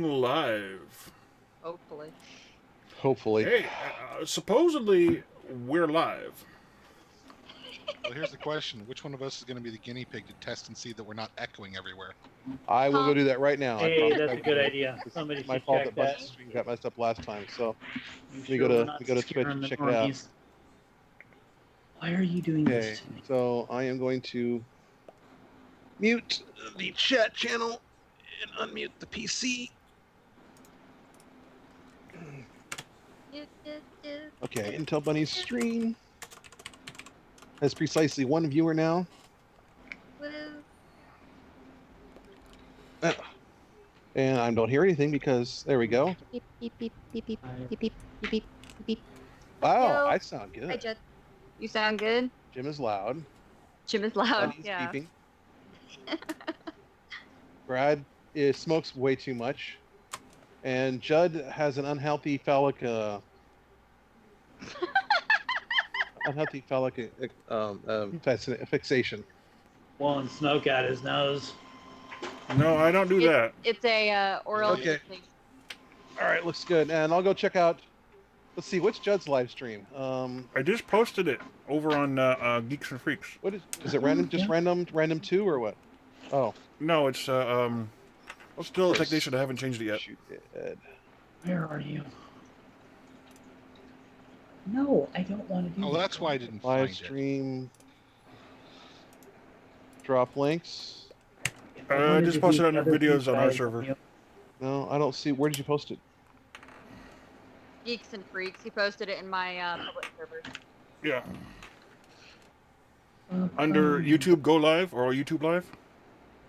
Live. Hopefully. Hopefully. Hey, supposedly we're live. Well, here's the question. Which one of us is going to be the guinea pig to test and see that we're not echoing everywhere? I will go do that right now. Hey, I that's promise a I good will. idea. It's Somebody my should fault check that that. Bunny's stream got messed up last time. So You let me sure go we're to not Twitch scaring and the check it out. normies? Why are you doing Okay, this to me? so I am going to mute the chat channel and unmute the PC. Okay, Intel Bunny's stream has precisely one viewer now. And I don't hear anything because there we go. Beep, beep, beep, beep, beep, beep, beep, beep, beep, beep. Wow, Yo. I sound Hi, good. Jet. You sound good. Jim is loud. Jim is loud. Bunny's Yeah. beeping. Brad smokes way too much. And Judd has an unhealthy phallic fixation. Blowing smoke out his nose. No, I don't do that. It's a oral. Okay. All right, looks good. And I'll go check out. Let's see, what's Judd's live stream? I just posted it over on Geeks and Freaks. What is it? Random? Just random 2 or what? Oh, No, it's still a technician. I haven't changed it yet. shoot it. Where are you? No, I don't want to do Oh, that. that's why I didn't Live find it. stream. Drop links. If I I wanted just to posted do on our other videos things, on our guys, server. No, I don't see. Where did you post it? Geeks and Freaks. He posted it in my public server. Yeah. Under YouTube Go Live or YouTube Live.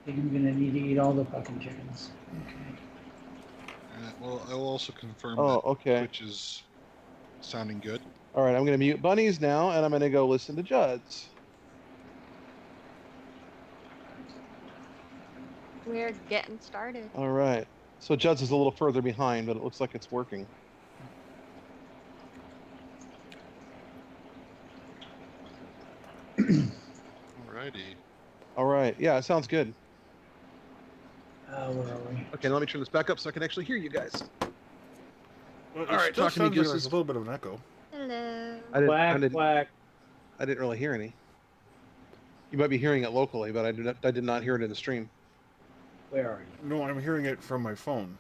I think I'm gonna need to eat all the fucking chickens. Okay. Well, I will also confirm Oh, that okay. Twitch is sounding good. All right, I'm going to mute Bunny's now, and I'm going to go listen to Judd's. We're getting started. All right. So Judd's is a little further behind, but it looks like it's working. Alrighty. All right. Yeah, it sounds good. Where are we? Okay, let me turn this back up so I can actually hear you guys. Well, All right, still talk to me, sounds like Gooses. there's a little bit of an echo. Hello. Quack. I didn't really hear any. You might be hearing it locally, but I did not hear it in the stream. Where are you? No, I'm hearing it from my phone.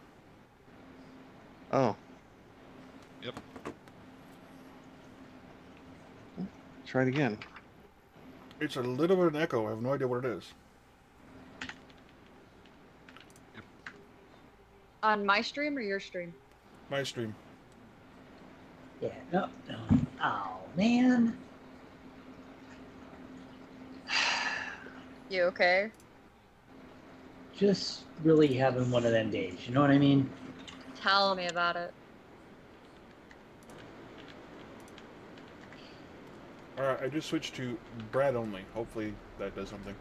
Oh. Yep. Try it again. It's a little bit of an echo. I have no idea what it is. On my stream or your stream? My stream. Yeah, no. Oh, man. You okay? Just really having one of them days. You know what I mean? Tell me about it. Alright, I just switched to Brad only. Hopefully that does something.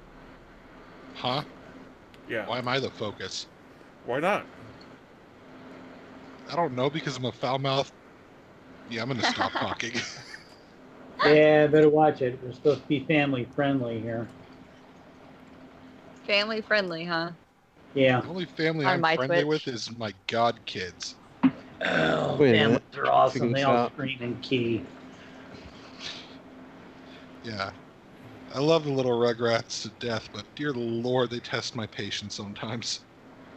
Huh? Yeah. Why am I the focus? Why not? I don't know, because I'm a foul mouth. Yeah, I'm going to stop talking. Yeah, better watch it. We're supposed to be family friendly here. Family friendly, huh? Yeah. The only family On I'm my friendly Twitch. with is my god kids. Oh, Wait a families minute. are awesome. Figure They this all out. scream and key. Yeah. I love the little Rugrats to death, but dear Lord, they test my patience sometimes.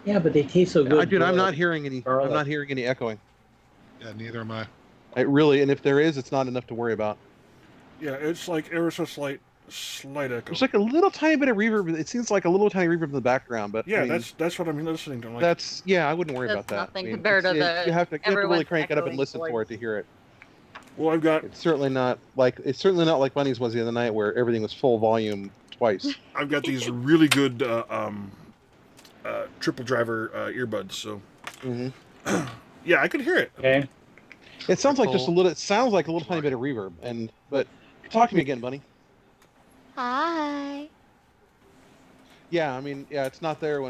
Yeah, but they taste so good. Dude, I'm bro. not hearing any. I'm not hearing any echoing. Yeah, neither am I. And if there is, it's not enough to worry about. Yeah, it's like ever so slight echo. There's like a little tiny bit of reverb. It seems like a little tiny reverb in the background, but Yeah, I mean, that's what I'm listening to. I'm like, I wouldn't worry That's about that. nothing I mean, compared to you have to really everyone's crank it up and echoing listen for voice. it to hear it. well, I've got It's certainly not like Bunny's was the other night where everything was full volume twice. these really good triple driver earbuds. So hmm yeah, I could hear it. Okay. It sounds like just a Triple- little. It sounds like a little tiny bit of reverb. But talk to me again, Bunny. Hi. Yeah, I mean, it's not there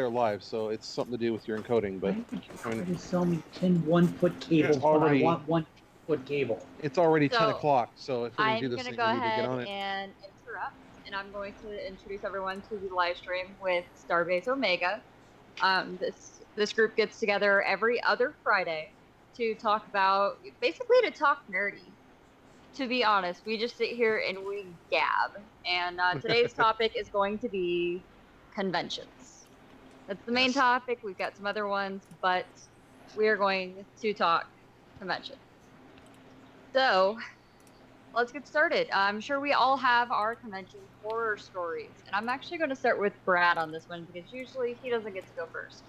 live, so it's something to do with your encoding. But Why would you I mean- try to sell me 10 1-foot cables when already- I want 1-foot cable? it's already So, 10 o'clock. So if we're gonna I'm do this going to thing, go we need to ahead get on it. and interrupt, and I'm going to introduce everyone to the live stream with Starbase Omega. This This group gets together every other Friday to talk about, basically to talk nerdy. To be honest, we just sit here and we gab. And today's topic is going to be conventions. That's the main Yes. topic. We've got some other ones, but we are going to talk conventions. So, let's get started. I'm sure we all have our convention horror stories. And I'm actually going to start with Brad on this one because usually he doesn't get to go first.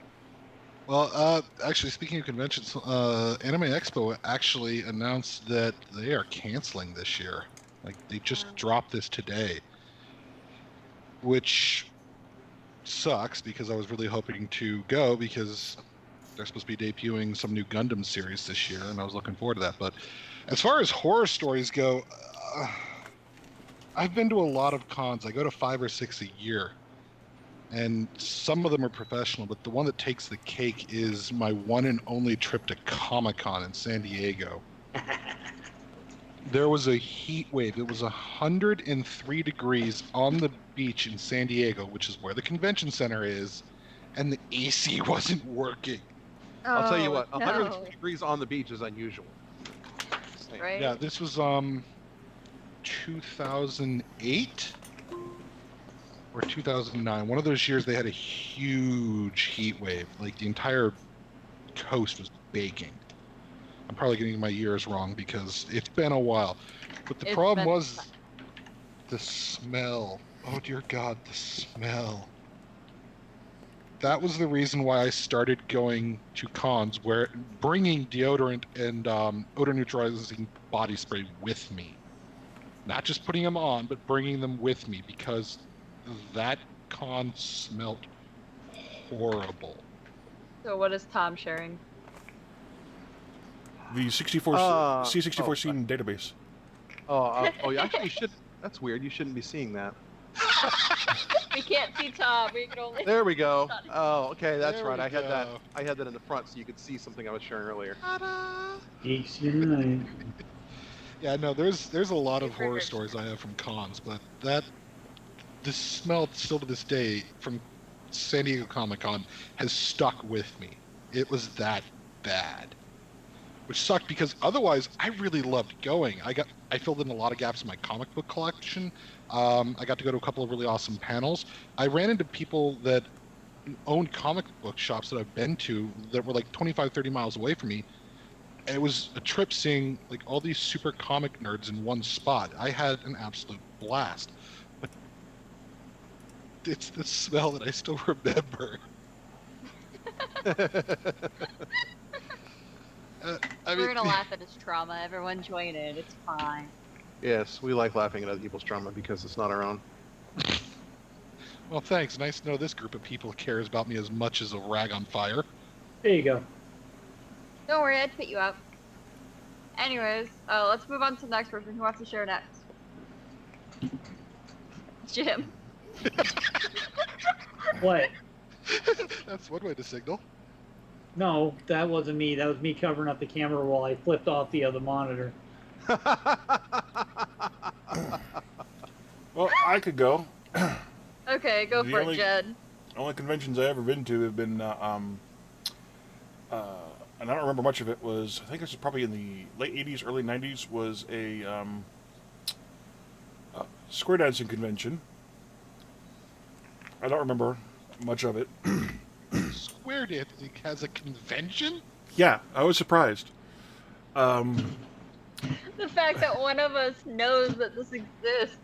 Well, actually, speaking of conventions, Anime Expo actually announced that they are canceling this year. Like, they just dropped this today, which sucks because I was really hoping to go because they're supposed to be debuting some new Gundam series this year, and I was looking forward to that. But as far as horror stories go, I've been to a lot of cons. I go to 5 or 6 a year. And some of them are professional, but the one that takes the cake is my one and only trip to Comic-Con in San Diego. There was a heat wave. It was 103 degrees on the beach in San Diego, which is where the convention center is, and the AC wasn't working. I'll tell you what, Oh, 103 degrees on the beach is unusual. no. Right? Yeah, this was 2008 or 2009. One of those years they had a huge heat wave. Like the entire coast was baking. I'm probably getting my years wrong because it's been a while. But the It's problem been- was the smell. Oh dear God, the smell. That was the reason why I started going to cons, where bringing deodorant and odor neutralizing body spray with me. Not just putting them on, but bringing them with me because that con smelt horrible. So what is Tom sharing? The 64 C64 oh, scene database. Yeah, actually, you should. That's weird. You shouldn't be seeing that. We can't see Tom. We can only. There we go. Oh, okay, that's There right. we I had that. go. I had that in the front, so you could see something I was sharing earlier. Geeks Unite. Yeah, no, there's a lot of horror Perfect. stories I have from cons, but the smell still to this day from San Diego Comic-Con has stuck with me. It was that bad, which sucked because otherwise I really loved going. I filled in a lot of gaps in my comic book collection. I got to go to a couple of really awesome panels. I ran into people that owned comic book shops that I've been to that were like 25, 30 miles away from me. And it was a trip seeing like all these super comic nerds in one spot. I had an absolute blast. But it's the smell that I still remember. I We're gonna laugh at his trauma. Everyone join in. It's fine. Yes, we like laughing at other people's trauma because it's not our own. Well, thanks. Nice to know this group of people cares about me as much as a rag on fire. There you go. Don't worry, I'd fit you out. Anyways, let's move on to the next person. Who wants to share next? Jim. What? That's one way to signal. No, that wasn't me. That was me covering up the camera while I flipped off the other monitor. Well, I could go. Okay, go The for only- it, Jed. Only conventions I've ever been to have been, and I don't remember much of it, was, I think this was probably in the late 80s, early 90s, was a square dancing convention. I don't remember much of it. Square Dancing has a convention? Yeah, I was surprised. The fact that one of us knows that this exists.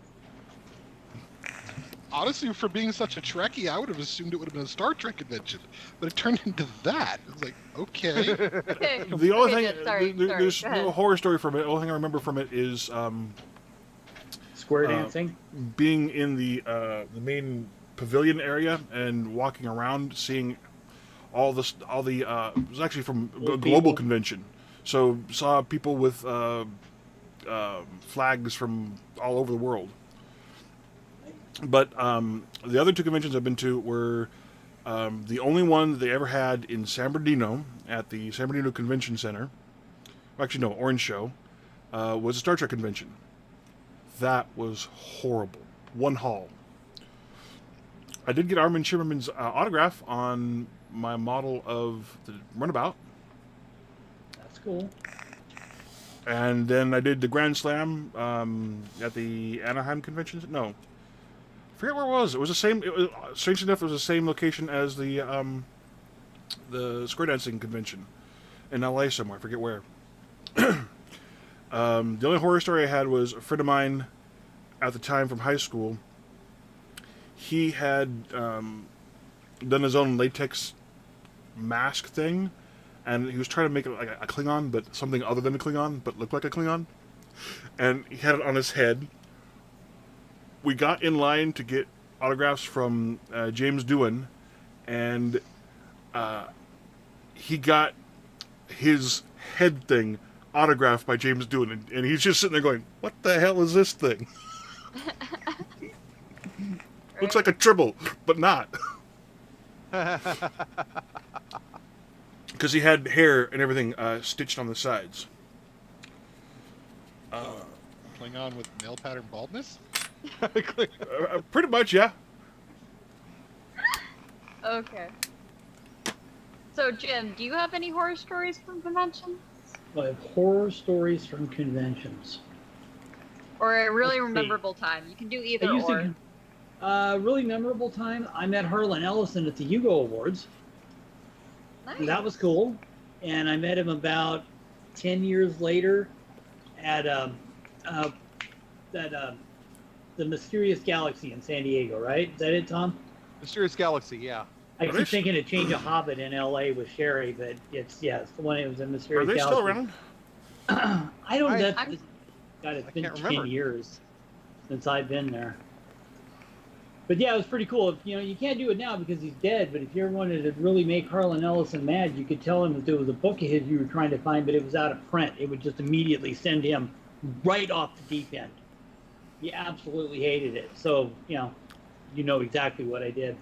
Honestly, for being such a Trekkie, I would have assumed it would have been a Star Trek convention. But it turned into that. It was like, okay. Okay. The only Okay, thing, Jed, sorry, there's go ahead. no horror story from it. The only thing I remember from it is Square dancing. being in the main pavilion area and walking around, seeing all the it was actually from a global people. convention, so saw people with flags from all over the world. But the other two conventions I've been to were the only one they ever had in San Bernardino at the San Bernardino Convention Center. Well, actually, no, Orange Show was a Star Trek convention. That was horrible. One hall. I did get Armin Shimmerman's autograph on my model of the runabout. That's cool. And then I did the Grand Slam at the Anaheim convention. No, I forget where it was. It was the same. It was, strange enough, it was the same location as the square dancing convention in LA somewhere. I forget where. The only horror story I had was a friend of mine at the time from high school. He had done his own latex mask thing, and he was trying to make it like a Klingon, but something other than a Klingon, but looked like a Klingon. And he had it on his head. We got in line to get autographs from James Doohan, and he got his head thing autographed by James Doohan, and he's just sitting there going, "What the hell is this thing?" Looks like a Tribble, but not. Because he had hair and everything stitched on the sides. Klingon with male pattern baldness? Pretty much, yeah. Okay. So, Jim, do you have any horror stories from conventions? I have horror stories from conventions. Or a really Let's see. memorable time? You can do I either used or. to, really memorable time. I met Harlan Ellison at the Hugo Awards. Nice. That was cool. And I met him about 10 years later at the Mysterious Galaxy in San Diego, right? Is that it, Tom? Mysterious Galaxy, yeah. I Are keep they thinking of Change a Hobbit in LA with Sherry, but it's the one it was in Are Mysterious they Galaxy. still around? I don't know. I'm- God, it's I been can't 10 remember. years since I've been there. But yeah, it was pretty cool. You can't do it now because he's dead, but if you ever wanted to really make Harlan Ellison mad, you could tell him that there was a book of his you were trying to find, but it was out of print. It would just immediately send him right off the deep end. He absolutely hated it. So, you know exactly what I did.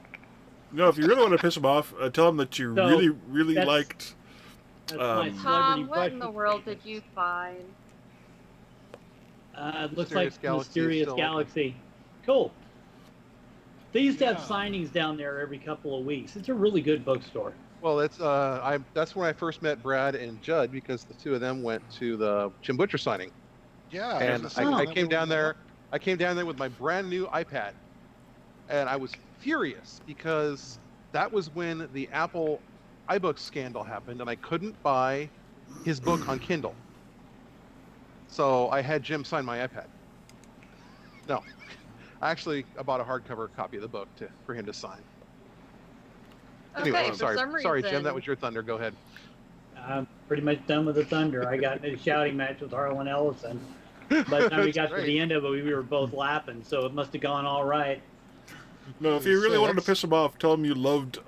No, if you really want to piss him off, tell him that you So, really, really that's- liked. That's my celebrity Tom, what in the question world statement. did you find? It looks Mysterious like Galaxy is Mysterious still open. Galaxy. Cool. They used to have Yeah. signings down there every couple of weeks. It's a really good bookstore. Well, that's when I first met Brad and Judd because the two of them went to the Jim Butcher signing, Yeah. and was gonna say, I that came would down be- there. I came down there with my brand new iPad, and I was furious because that was when the Apple iBooks scandal happened, and I couldn't buy his book on Kindle. So I had Jim sign my iPad. No, actually, I bought a hardcover copy of the book for him to sign. Okay, Anyway, for sorry, some reason, sorry, Jim, that was your thunder. Go ahead. I'm pretty much done with the Thunder. I got in a shouting match with Harlan Ellison. By the time we That's got to great. the end of it, we were both laughing, so it must have gone all right. No, if you really So wanted to that's- piss him off, tell him you loved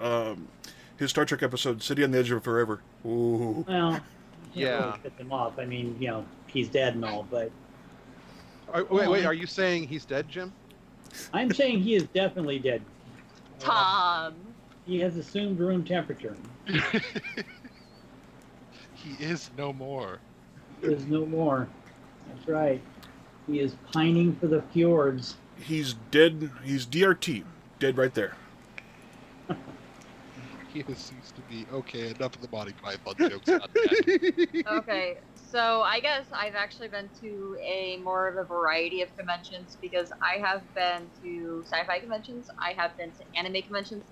his Star Trek episode, City on the Edge of Forever. Ooh. Well, Yeah. really pissed him off. I mean, he's dead and all, but Wait, are you saying he's dead, Jim? I'm saying he is definitely dead. Tom. He has assumed room temperature. He is no more. There's no more. That's right. He is pining for the fjords. He's dead. He's DRT. Dead right there. He has ceased to be. Okay, enough of the body python jokes. Not bad. Okay, so I guess I've actually been to a more of a variety of conventions because I have been to sci-fi conventions, I have been to anime conventions,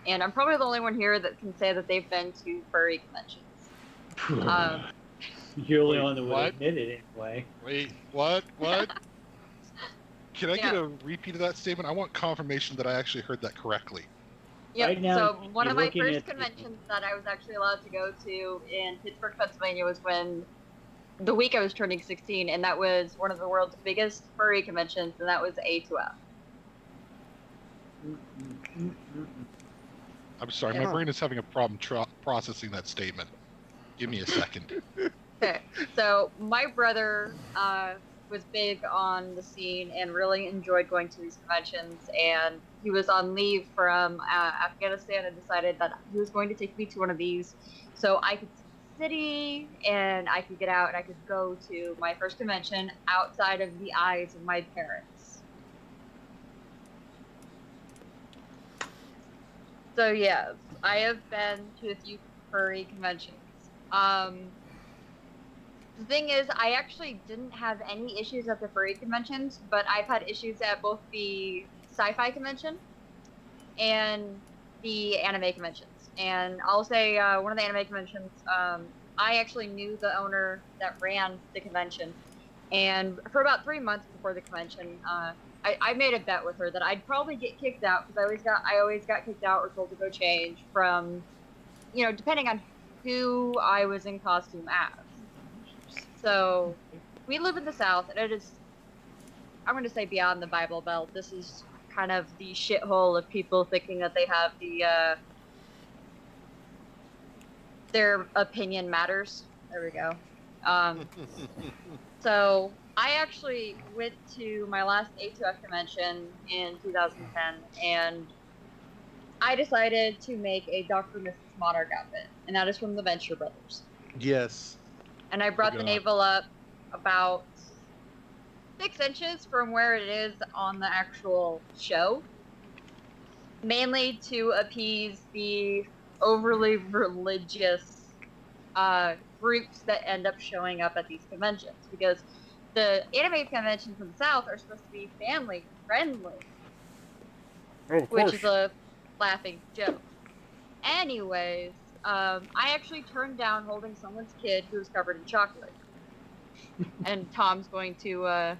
and I'm probably the only one here that can say that they've been to furry conventions. You're the only Wait, one that would what? admit it anyway. Wait, what? What? Can I get Yeah. a repeat of that statement? I want confirmation that I actually heard that correctly. Yep. Right now, So one you're of my looking first at- conventions that I was actually allowed to go to in Pittsburgh, Pennsylvania was when the week I was turning 16, and that was one of the world's biggest furry conventions, and that was A2F. I'm sorry, Yeah. my brain is having a problem processing that statement. Give me a second. Okay, so my brother was big on the scene and really enjoyed going to these conventions, and he was on leave from Afghanistan and decided that he was going to take me to one of these so I could see the city and I could get out and I could go to my first convention outside of the eyes of my parents. So yes, I have been to a few furry conventions. The thing is, I actually didn't have any issues at the furry conventions, but I've had issues at both the sci-fi convention and the anime conventions. And I'll say one of the anime conventions, I actually knew the owner that ran the convention, and for about 3 months before the convention, I made a bet with her that I'd probably get kicked out because I always got kicked out or told to go change from, depending on who I was in costume as. So we live in the South, and it is, I'm going to say, beyond the Bible Belt. This is kind of the shithole of people thinking that they have their opinion matters. There we go. So I actually went to my last A2F convention in 2010, and I decided to make a Dr. and Mrs. Monarch outfit, and that is from the Venture Brothers. Yes. And I brought the God. navel up about 6 inches from where it is on the actual show, mainly to appease the overly religious groups that end up showing up at these conventions, because the anime conventions in the South are supposed to be family friendly, Oh, of which course. is a laughing joke. Anyways, I actually turned down holding someone's kid who was covered in chocolate. And Tom's going to,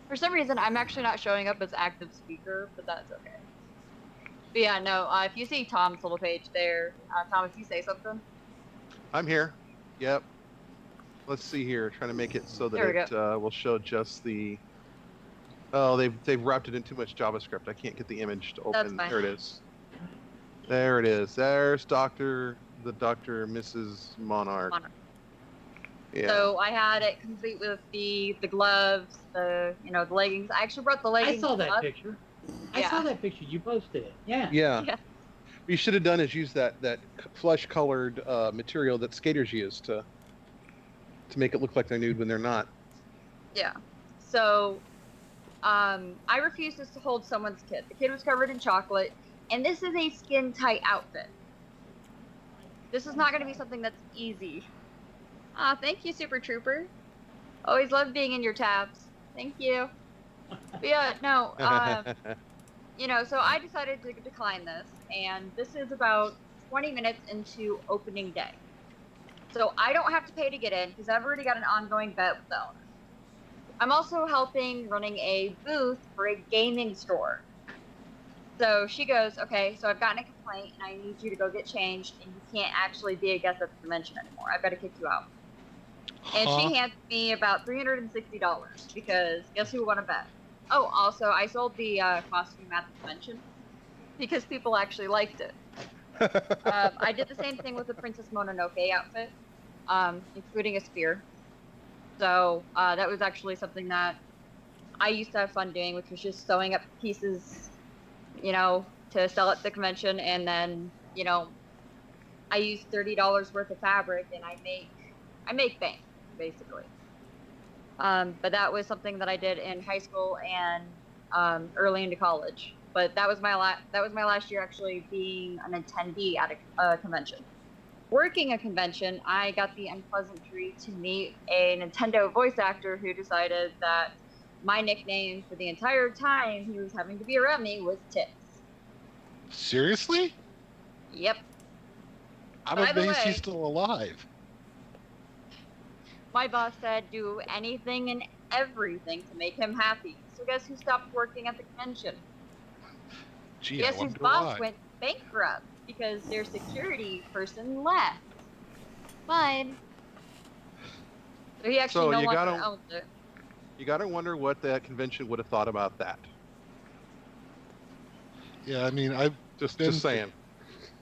for some reason, I'm actually not showing up as active speaker, but that's okay. But yeah, no, if you see Tom's little page there, Tom, if you say something. I'm here. Yep. Let's see here. Trying to make it so that There we it will show just the. Oh, they've wrapped it in too much JavaScript. I can't get the image to That's open. fine. There it is. There it is. There's Dr. Mrs. Monarch. Monarch. Yeah. So I had it complete with the gloves, the leggings. I actually brought the I leggings saw that up. picture. I Yeah. saw that picture. You posted it. Yeah. Yeah. Yeah. What you should have done is use that flesh-colored material that skaters use to make it look like they're nude when they're not. Yeah. So, I refused to hold someone's kid. The kid was covered in chocolate, and this is a skin-tight outfit. This is not going to be something that's easy. Thank you, Super Trooper. Always love being in your tabs. Thank you. But yeah, no, so I decided to decline this, and this is about 20 minutes into opening day. So I don't have to pay to get in because I've already got an ongoing bet with the owner. I'm also helping running a booth for a gaming store. So she goes, okay, so I've gotten a complaint and I need you to go get changed and you can't actually be a guest at the convention anymore. I've got to kick you out. And Huh? she hands me about $360 because guess who won a bet? Oh, also, I sold the costume at the convention because people actually liked it. I did the same thing with the Princess Mononoke outfit, including a spear. So that was actually something that I used to have fun doing, which was just sewing up pieces, to sell at the convention. And then, I use $30 worth of fabric and I make bank, basically. But that was something that I did in high school and early into college. But that was my last year actually being an attendee at a convention. Working a convention, I got the unpleasant treat to meet a Nintendo voice actor who decided that my nickname for the entire time he was having to be around me was Tits. Seriously? Yep. I'm By the amazed way- he's still alive. My boss said do anything and everything to make him happy. So guess who stopped working at the convention? Gee, Guess I whose wonder boss why. went bankrupt because their security person left. Fine. So he actually So no you longer gotta- owns it. You got to wonder what that convention would have thought about that. Yeah, I mean, I've Just Been- saying.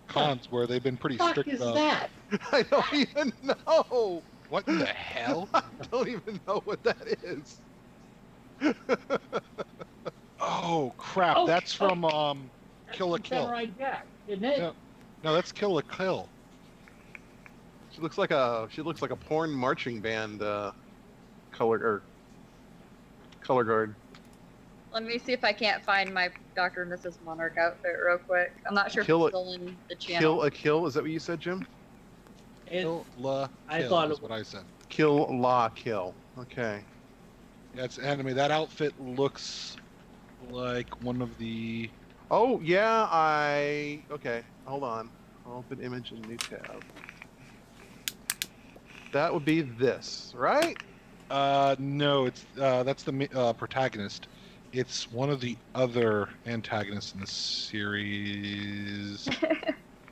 cons where they've been pretty What the fuck strict is about. that? I don't even know. What in the hell? I don't even know what that is. Oh crap! Oh, That's oh. from That's Kill la from Kill. Samurai Jack, isn't it? Yeah. No, that's Kill la Kill. She looks like a porn marching band color guard. Let me see if I can't find my Dr. and Mrs. Monarch outfit real quick. I'm not sure if Kill it's it. still in the channel. Kill a kill. Is that what you said, Jim? Kill la I kill thought is it- what I said. Kill la kill. Okay. Yeah, it's anime. That outfit looks like one of the. Oh yeah, okay. Hold on. I'll open image in new tab. That would be this, right? No, it's that's the protagonist. It's one of the other antagonists in the series.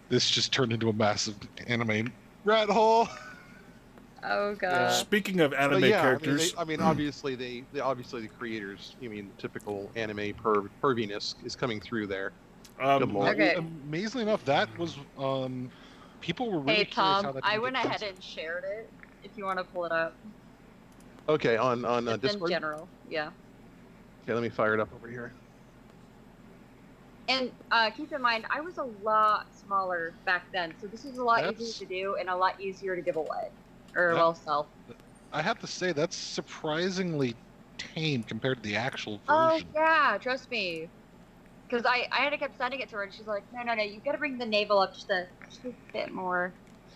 This just turned into a massive anime rat hole. Oh god. Speaking of anime But yeah, characters, I mean, obviously obviously the creators. I mean, typical anime perviness is coming through there. Good lord. Okay. Amazingly enough, that was people were really Hey curious how Tom, that I didn't went get ahead canceled. and shared it. If you want to pull it up, Okay, on it's in Discord. general. Yeah. Okay, let me fire it up over here. And keep in mind, I was a lot smaller back then, so this is a lot That's- easier to do and a lot easier to give away, or That- well sell. I have to say that's surprisingly tame compared to the actual Oh version. yeah, trust me. Because I had to keep sending it to her, and she's like, no, you gotta bring the navel up just a bit more.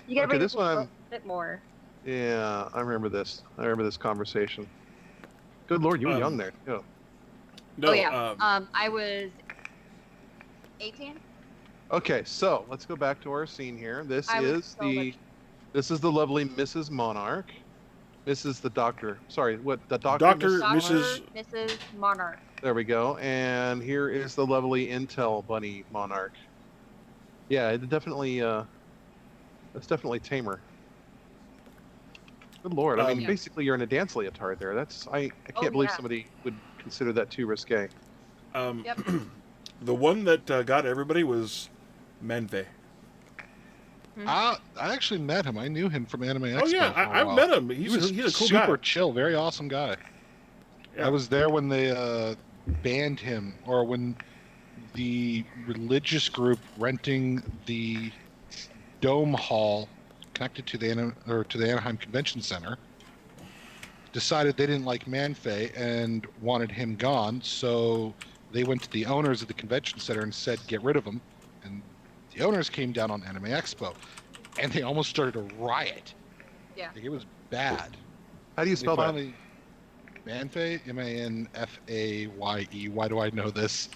You gotta Okay, bring this it one a I'm- bit more. Yeah, I remember this. I remember this conversation. Good lord, you were young there. Yeah. no, Oh yeah. I was 18. Okay, so let's go back to our scene here. This I was is so much- this is the lovely Mrs. Monarch. This is the doctor. Sorry, what the doctor? Doctor- Dr. Mrs. Mrs. Monarch. There we go. And here is the lovely Intel Bunny Monarch. Yeah, it definitely. That's definitely tamer. Good lord! I mean, Yeah. basically, you're in a dance leotard there. That's I can't Oh, believe yeah. somebody would consider that too risque. Yep. the one that got everybody was Manfei. I actually met him. I knew him from Anime Expo. Oh yeah, for a I've while. met him. He He's was a cool super guy. chill, very awesome guy. Yeah. I was there when they banned him, or when the religious group renting the Dome Hall connected to the Anaheim Convention Center decided they didn't like Manfei and wanted him gone. So they went to the owners of the convention center and said, "Get rid of him." And the owners came down on Anime Expo, and they almost started a riot. Yeah. Like, it was bad. How do you They spell that? finally, Manfei, Manfaye. Why do I know this?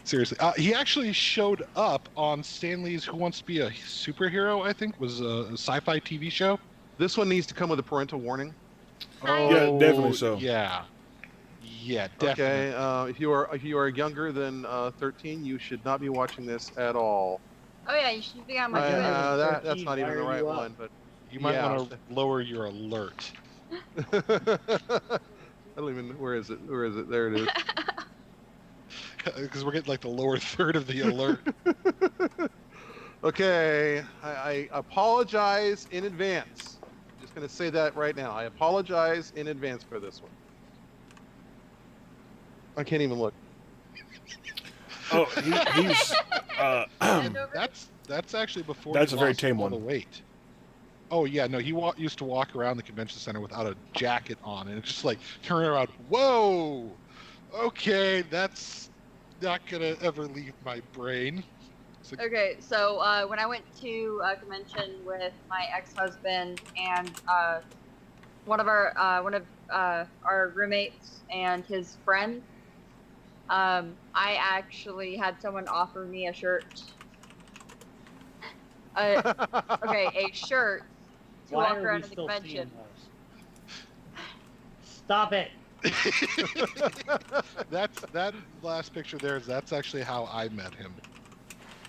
Seriously, he actually showed up on Stanley's "Who Wants to Be a Superhero?" I think was a sci-fi TV show. This one needs to come with a parental warning. Hi. Yeah, definitely so. Yeah, definitely. Okay, if you are younger than 13, you should not be watching this at all. Oh yeah, you should be on my Yeah. list. That's 13, not even the why are right you up? one, but You might yeah. want to lower your alert. I don't even. Where is it? Where is it? There it is. Because we're getting like the lower third of the alert. Okay, I apologize in advance. I'm just gonna say that right now. I apologize in advance for this one. I can't even look. Oh, he's. Hand over. That's actually before. That's he a very lost tame all one. The weight. Oh yeah, no, he used to walk around the convention center without a jacket on, and it's just like turn around. Whoa, okay, that's not gonna ever leave my brain. It's like, Okay, so when I went to a convention with my ex-husband and one of our roommates and his friend, I actually had someone offer me a shirt. Okay, a shirt to Why walk are around we in the still convention. seeing those? Stop it. that last picture there. That's actually how I met him.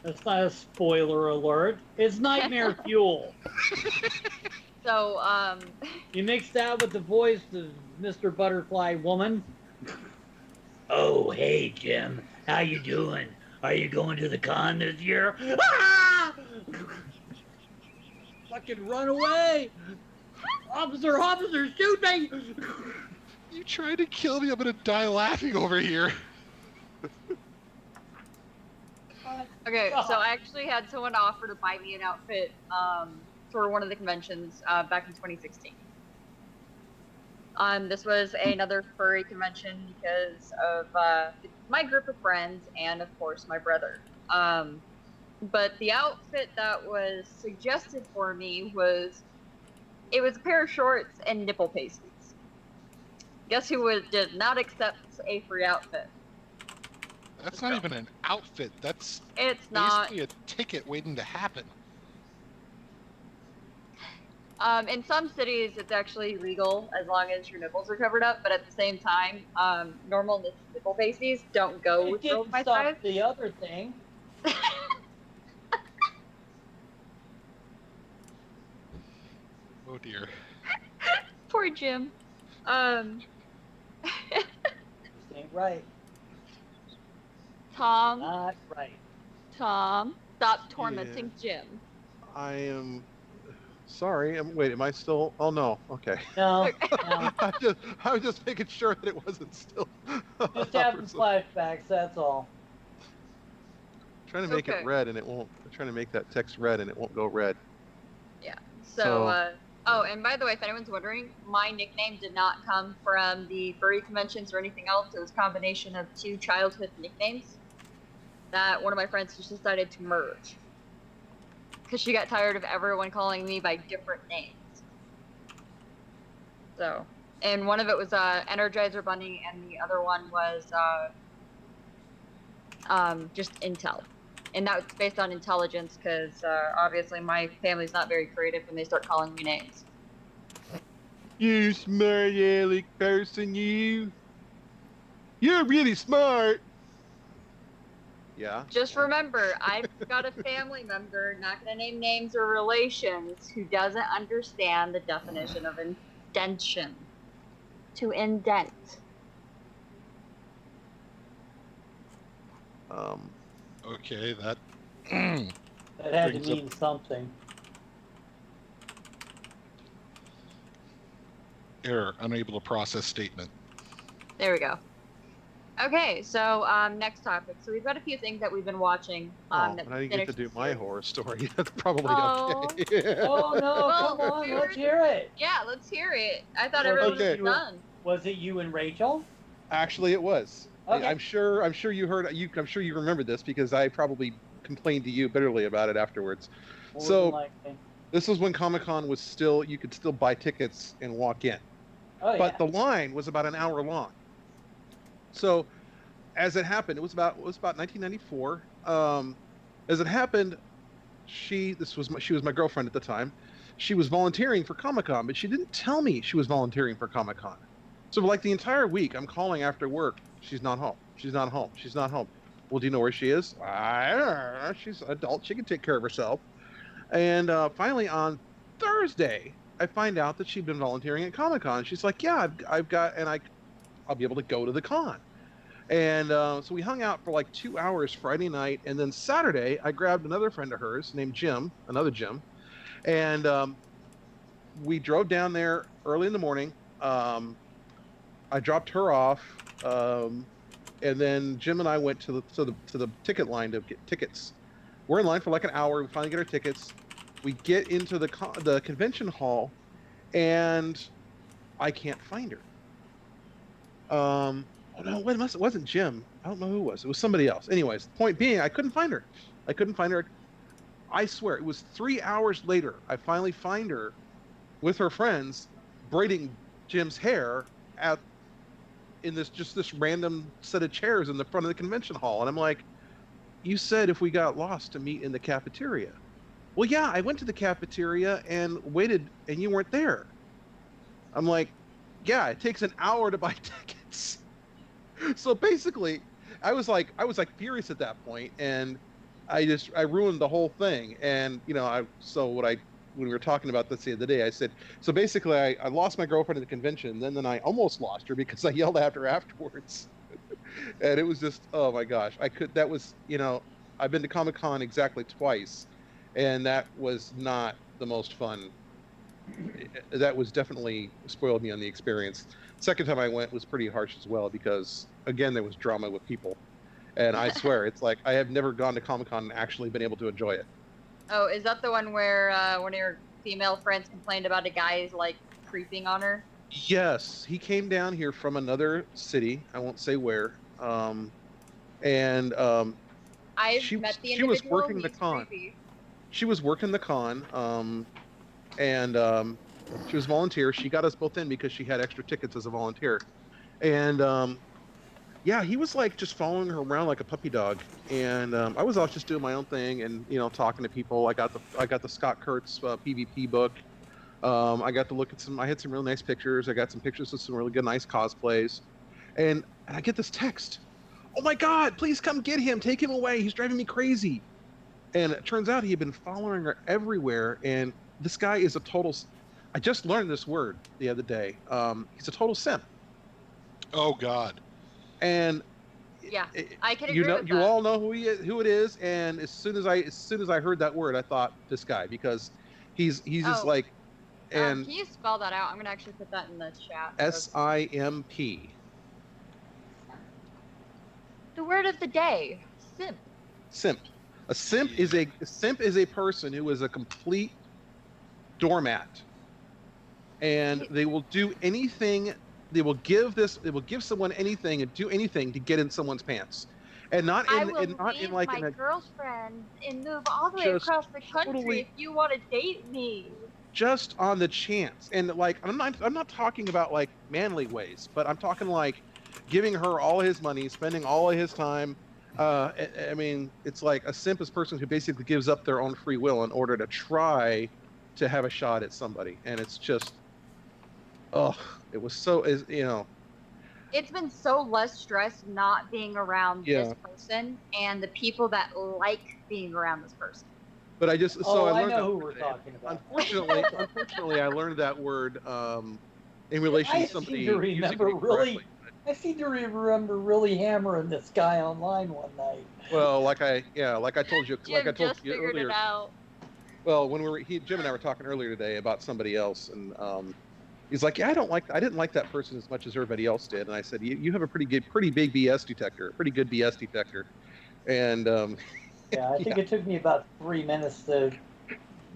That's not a spoiler alert. It's nightmare fuel. So, You mix that with the voice of Mr. Butterfly Woman. Oh, hey, Jim. How you doing? Are you going to the con this year? Ah! Fucking run away! Officer, shoot me! You tried to kill me. I'm gonna die laughing over here. okay, so I actually had someone offer to buy me an outfit for one of the conventions back in 2016. This was another furry convention because of my group of friends and, of course, my brother. But the outfit that was suggested for me was a pair of shorts and nipple pasties. Guess who did not accept a free outfit? That's not even an outfit. That's It's not. basically a ticket waiting to happen. In some cities, it's actually legal as long as your nipples are covered up. But at the same time, normal nipple pasties don't go It with girls didn't my stop size. the other thing. Oh dear. Poor Jim. This ain't right. Tom, Not right. stop tormenting Jim. I am sorry. Wait, am I still? Oh no. Okay. No, no. I was just making sure that it wasn't still. Just having flashbacks, that's all. Trying to make Okay. it red and it won't. I'm trying to make that text red and it won't go red. So, oh, and by the way, if anyone's wondering, my nickname did not come from the furry conventions or anything else. It was a combination of two childhood nicknames that one of my friends just decided to merge because she got tired of everyone calling me by different names. So, and one of it was Energizer Bunny, and the other one was just Intel. And that's based on intelligence because obviously my family's not very creative when they start calling me names. You smart aleck person, you. You're really smart. Yeah. Just remember, I've got a family member, not going to name names or relations, who doesn't understand the definition of indentation. To indent. Okay, that. That had to Brings up- mean something. Error. Unable to process statement. There we go. Okay, so next topic. So we've got a few things that we've been watching. Oh, that but I didn't get to do finished my this year. horror story. That's probably Oh. okay. Oh no, Well, come on, we let's were- hear it. Yeah, let's hear it. I thought Well, everyone okay. was done. Was it you and Rachel? Actually, it was. Okay. I'm sure you heard. I'm sure you remember this because I probably complained to you bitterly about it afterwards. More So- than likely. This was when Comic-Con was still. You could still buy tickets and walk in. Oh, But yeah. the line was about an hour long. So, as it happened, it was about 1994. As it happened, she was my girlfriend at the time. She was volunteering for Comic-Con, but she didn't tell me she was volunteering for Comic-Con. So, like the entire week, I'm calling after work. She's not home. She's not home. She's not home. Well, do you know where she is? I don't know. She's an adult. She can take care of herself. And finally, on Thursday, I find out that she'd been volunteering at Comic-Con. She's like, "Yeah, I've got, and I'll be able to go to the con." And so we hung out for like 2 hours Friday night, and then Saturday I grabbed another friend of hers named Jim, another Jim, and we drove down there early in the morning. I dropped her off, and then Jim and I went to the ticket line to get tickets. We're in line for like an hour. We finally get our tickets. We get into the convention hall, and I can't find her. Oh no, wait, it wasn't Jim. I don't know who it was. It was somebody else. Anyways, the point being, I couldn't find her. I swear, it was 3 hours later. I finally find her with her friends braiding Jim's hair in this random set of chairs in the front of the convention hall. And I'm like, you said if we got lost to meet in the cafeteria. Well, yeah, I went to the cafeteria and waited, and you weren't there. I'm like, yeah, it takes an hour to buy tickets. So basically, I was like furious at that point, and I ruined the whole thing. And when we were talking about this the other day, I said, so basically, I lost my girlfriend at the convention, then I almost lost her because I yelled at her afterwards. And it was just, oh my gosh, I've been to Comic-Con exactly twice, and that was not the most fun. That was definitely spoiled me on the experience. Second time I went was pretty harsh as well because, again, there was drama with people. And I swear, it's like I have never gone to Comic-Con and actually been able to enjoy it. Oh, is that the one where one of your female friends complained about a guy like creeping on her? Yes, he came down here from another city. I won't say where. And I've she met the she was individual. working the He's con. creepy. She was working the con. And she was volunteer. She got us both in because she had extra tickets as a volunteer. And yeah, he was like just following her around like a puppy dog. And I was off just doing my own thing and talking to people. I got the Scott Kurtz PvP book. I got to look at some. I had some really nice pictures. I got some pictures of some really good, nice cosplays, and I get this text. Oh my God! Please come get him. Take him away. He's driving me crazy. And it turns out he had been following her everywhere. And this guy is a total. I just learned this word the other day. He's a total simp. Oh God. And Yeah, I can agree with you that. all know who it is. And as soon as I heard that word, I thought this guy because he's just Oh. like. And Can you spell that out? I'm gonna actually put that in the chat. SIMP. The word of the day. Simp. Simp. A simp is a person who is a complete doormat, and they will do anything. They will give someone anything and do anything to get in someone's pants, and not I in will and not leave in like my in a, girlfriend and move all the way Just across the country totally- if you want to date me. just on the chance. And like I'm not talking about like manly ways, but I'm talking like giving her all his money, spending all of his time. I mean, it's like a simp is a person who basically gives up their own free will in order to try to have a shot at somebody, and it's just, it was so It's been so less stress not being around Yeah. this person and the people that like being around this person. But I just Oh, I learned know that who word we're today. talking about. Unfortunately, I learned that word in relation I to seem somebody to using remember it correctly. I seem to remember really hammering this guy online one night. Well, like I told you, Jim like I told just you figured earlier. it out. Well, when Jim and I were talking earlier today about somebody else, and he's like, "Yeah, I didn't like that person as much as everybody else did." And I said, "You have a pretty big BS detector, a pretty good BS detector." And Yeah, I think it took me about 3 minutes to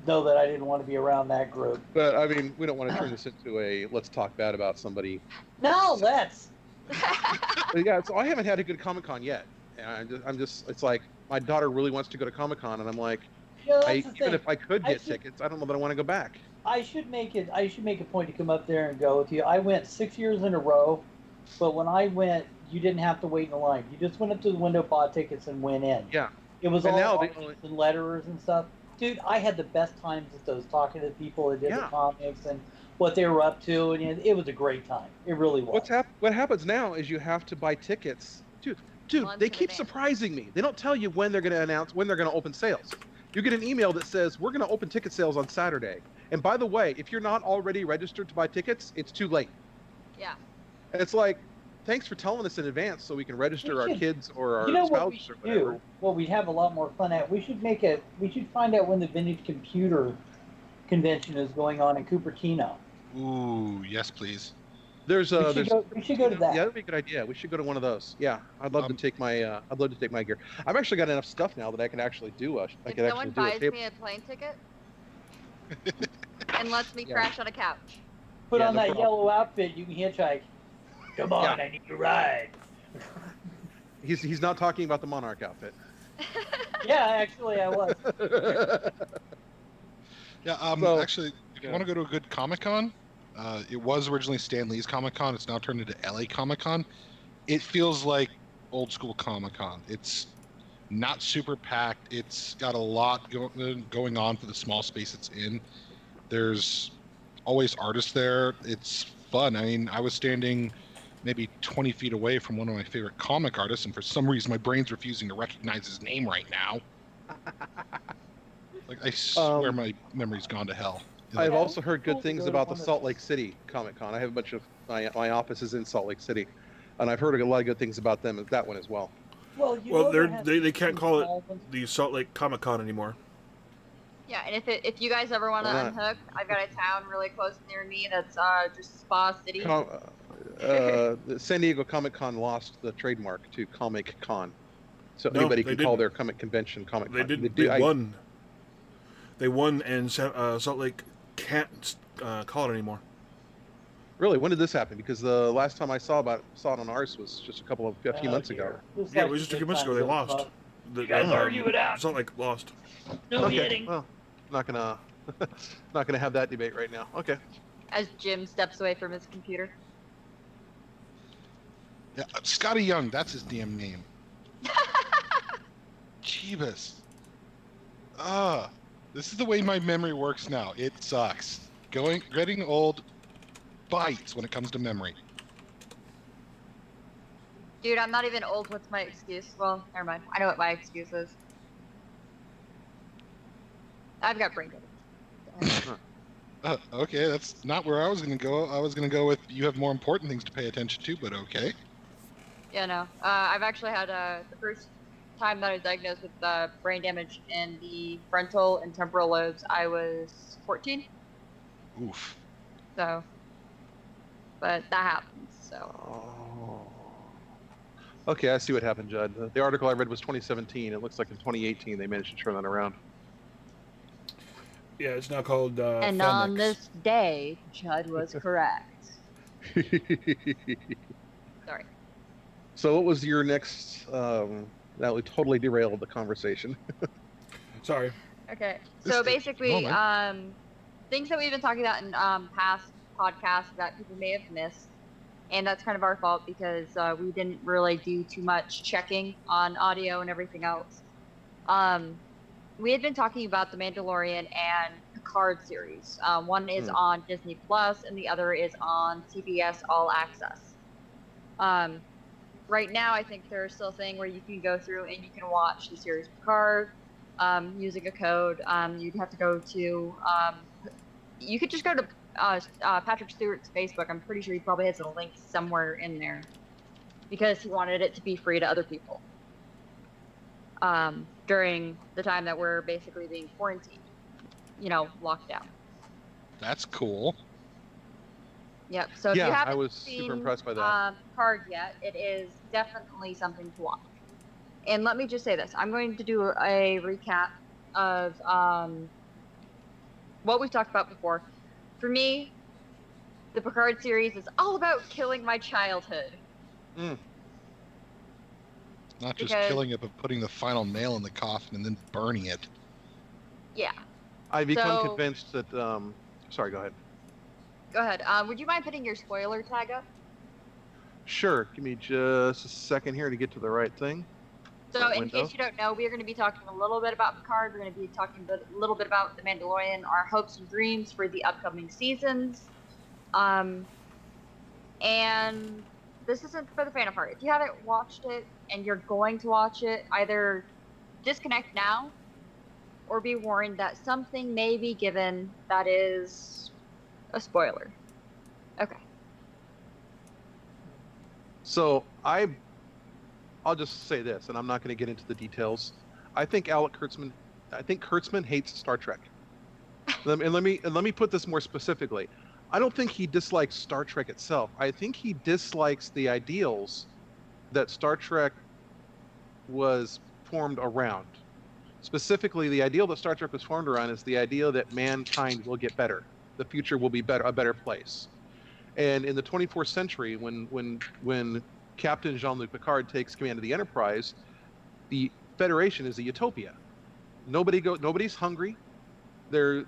know that I didn't want to be around that group. but I mean, we don't want to turn this into a let's talk bad about somebody. No, let's. But yeah, so I haven't had a good Comic-Con yet, and I'm just it's like my daughter really wants to go to Comic-Con, and I'm like, You know, that's the even thing. if I could I get should- tickets, I don't know that I want to go back. I should make it a point to come up there and go with you. I went 6 years in a row, but when I went, you didn't have to wait in a line. You just went up to the window, bought tickets, and went in. Yeah. It was And now all they artists only- and letterers and stuff. Dude, I had the best times at those, talking to the people that did the Yeah. comics and what they were up to, and it was a great time. It really was. What happens now is you have to buy tickets. Dude, Months they in keep advance. surprising me. They don't tell you when they're going to announce when they're going to open sales. You get an email that says, "We're going to open ticket sales on Saturday." And by the way, if you're not already registered to buy tickets, it's too late. Yeah. And it's like, thanks for telling us in advance so we can register our should- kids or our You know what we spouses or should whatever. do? What we'd have a lot more fun at. We should find out when the Vintage Computer Convention is going on in Cupertino. Ooh, yes, please. There's We should, there's go, we should go to that. Yeah, that'd be a good idea. We should go to one of those. Yeah, I'd love to Um, take my gear. I've actually got enough stuff now that I can actually do I If could someone actually do a buys table. me a plane ticket and lets me Yeah. crash on a couch. Put Yeah, on no that problem. yellow outfit, you can hitchhike. Come on, Yeah. I need to ride. He's not talking about the Monarch outfit. Yeah, actually, I was. Yeah, So- actually, if you yeah. want to go to a good Comic Con, it was originally Stan Lee's Comic Con. It's now turned into LA Comic Con. It feels like old school Comic Con. It's not super packed. It's got a lot going on for the small space it's in. There's always artists there. It's fun. I mean, I was standing maybe 20 feet away from one of my favorite comic artists, and for some reason my brain's refusing to recognize his name right now. Like, I swear my memory's gone to hell. I've Yeah. also heard Cool good to things go to about the one of Salt those. Lake City Comic Con. I have a bunch of my offices in Salt Lake City, and I've heard a lot of good things about them. That one as well. Well, Well, there has they to be can't some call it small ones. the Salt Lake Comic Con anymore. Yeah, and if you guys ever want to Why not? unhook, I've got a town really close near me that's just Spa City. The San Diego Comic Con lost the trademark to Comic Con, so No, anybody they can call didn't. their comic convention Comic Con. They didn't. do- They I- won. They won, and Salt Lake can't call it anymore. Really, when did this happen? Because the last time I saw it on ours was just a few months ago. Yeah, it was just a few months ago. They lost. You guys argue it out. Salt Lake lost. No Okay, hitting. well, not gonna have that debate right now. Okay. As Jim steps away from his computer. Yeah, Scotty Young, that's his damn name. Jeebus. This is the way my memory works now. It sucks. Getting old bites when it comes to memory. Dude, I'm not even old. What's my excuse? Well, never mind. I know what my excuse is. I've got brain damage. Okay, that's not where I was going to go. I was going to go with you have more important things to pay attention to, but okay. Yeah, no. I've actually had the first time that I was diagnosed with brain damage in the frontal and temporal lobes. I was 14. Oof. So, but that happens. So. Oh. Okay, I see what happened, Judd. The article I read was 2017. It looks like in 2018 they managed to turn that around. Yeah, it's now called. And Phoenix. on this day, Judd was correct. Sorry. So, what was your next? That would totally derailed the conversation. Sorry. Okay. This So is- basically, oh, things that we've been talking about in past podcasts that people may have missed, and that's kind of our fault because we didn't really do too much checking on audio and everything else. We had been talking about the Mandalorian and Picard series. One is on Disney Plus, and the other is on CBS All Access. Right now, I think they're still a thing where you can go through and you can watch the series Picard using a code. You'd have to go to. You could just go to Patrick Stewart's Facebook. I'm pretty sure he probably has a link somewhere in there because he wanted it to be free to other people during the time that we're basically being quarantined, locked down. That's cool. Yep. So if Yeah, you I haven't was seen super impressed by that. Picard yet, it is definitely something to watch. And let me just say this: I'm going to do a recap of what we've talked about before. For me, the Picard series is all about killing my childhood. Not just Because- killing it, but putting the final nail in the coffin and then burning it. Yeah. I've become So- convinced that. Sorry, go ahead. Go ahead. Would you mind putting your spoiler tag up? Sure. Give me just a second here to get to the right thing. So, That in window. case you don't know, we are going to be talking a little bit about Picard. We're going to be talking a little bit about The Mandalorian, our hopes and dreams for the upcoming seasons. And this isn't for the fan of heart. If you haven't watched it and you're going to watch it, either disconnect now or be warned that something may be given that is a spoiler. Okay. So I'll just say this, and I'm not going to get into the details. I think Kurtzman hates Star Trek. Let me put this more specifically. I don't think he dislikes Star Trek itself. I think he dislikes the ideals that Star Trek was formed around. Specifically, the ideal that Star Trek was formed around is the idea that mankind will get better. The future will be a better place. And in the 24th century, when Captain Jean-Luc Picard takes command of the Enterprise, the Federation is a utopia. Nobody's hungry. There's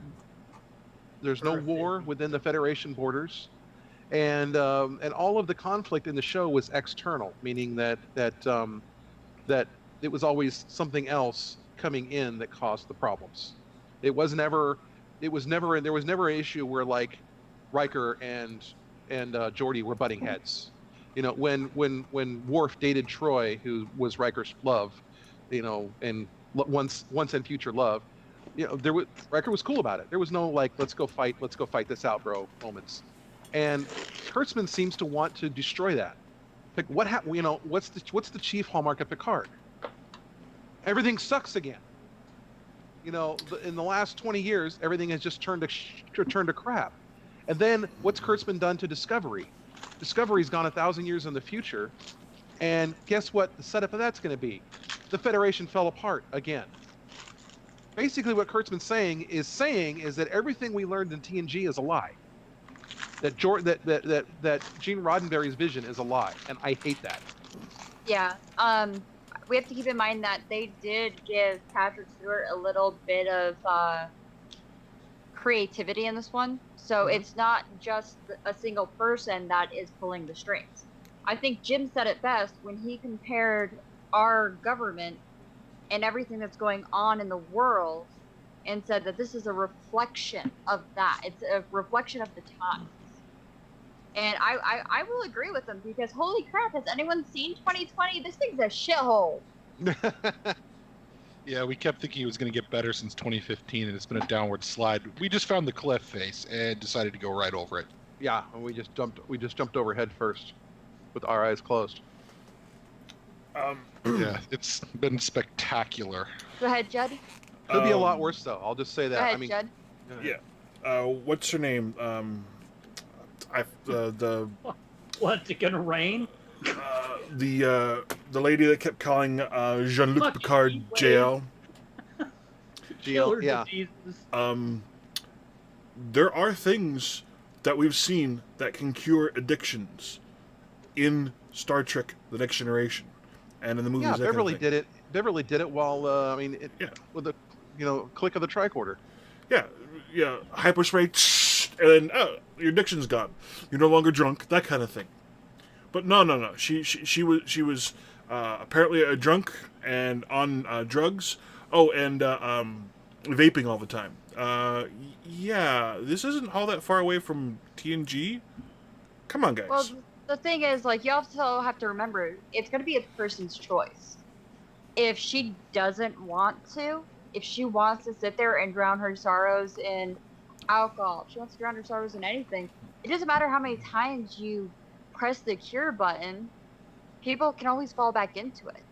no war within the Federation borders, and all of the conflict in the show was external, meaning that it was always something else coming in that caused the problems. There was never an issue where like Riker and Geordi were butting heads. When Worf dated Troy, who was Riker's love, and once and future love, Riker was cool about it. There was no like, let's go fight this out, bro, moments. And Kurtzman seems to want to destroy that. Like, what's the chief hallmark of Picard? Everything sucks again. In the last 20 years, everything has just turned to crap. And then what's Kurtzman done to Discovery? Discovery's gone 1,000 years in the future, and guess what the setup of that's going to be? The Federation fell apart again. Basically, what Kurtzman's saying is that everything we learned in TNG is a lie. that Gene Roddenberry's vision is a lie, and I hate that. Yeah. We have to keep in mind that they did give Patrick Stewart a little bit of creativity in this one, so it's not just a single person that is pulling the strings. I think Jim said it best when he compared our government and everything that's going on in the world and said that this is a reflection of that. It's a reflection of the times. And I will agree with them because holy crap, has anyone seen 2020? This thing's a shithole. Yeah, we kept thinking it was going to get better since 2015, and it's been a downward slide. We just found the cliff face and decided to go right over it. Yeah, and we just jumped over head first with our eyes closed. Yeah, it's been spectacular. Go ahead, Judd. Could be a lot worse though. I'll just say that. Go ahead, I mean, Judd. Yeah. What's her name? The What's it gonna rain? the lady that kept calling Jean-Luc Fuck Picard you, Wade. JL. Killer yeah. diseases. There are things that we've seen that can cure addictions in Star Trek: The Next Generation, and in the movies. Yeah, that kind of Beverly thing. did it. Beverly did it while with a click of the tricorder. Yeah, hyperspray, and then your addiction's gone. You're no longer drunk. That kind of thing. But no. She was apparently a drunk and on drugs. Oh, and vaping all the time. Yeah, this isn't all that far away from TNG. Come on, guys. Well, the thing is, like, you also have to remember, it's going to be a person's choice. If she doesn't want to, if she wants to sit there and drown her sorrows in alcohol, if she wants to drown her sorrows in anything, it doesn't matter how many times you press the cure button, people can always fall back into it.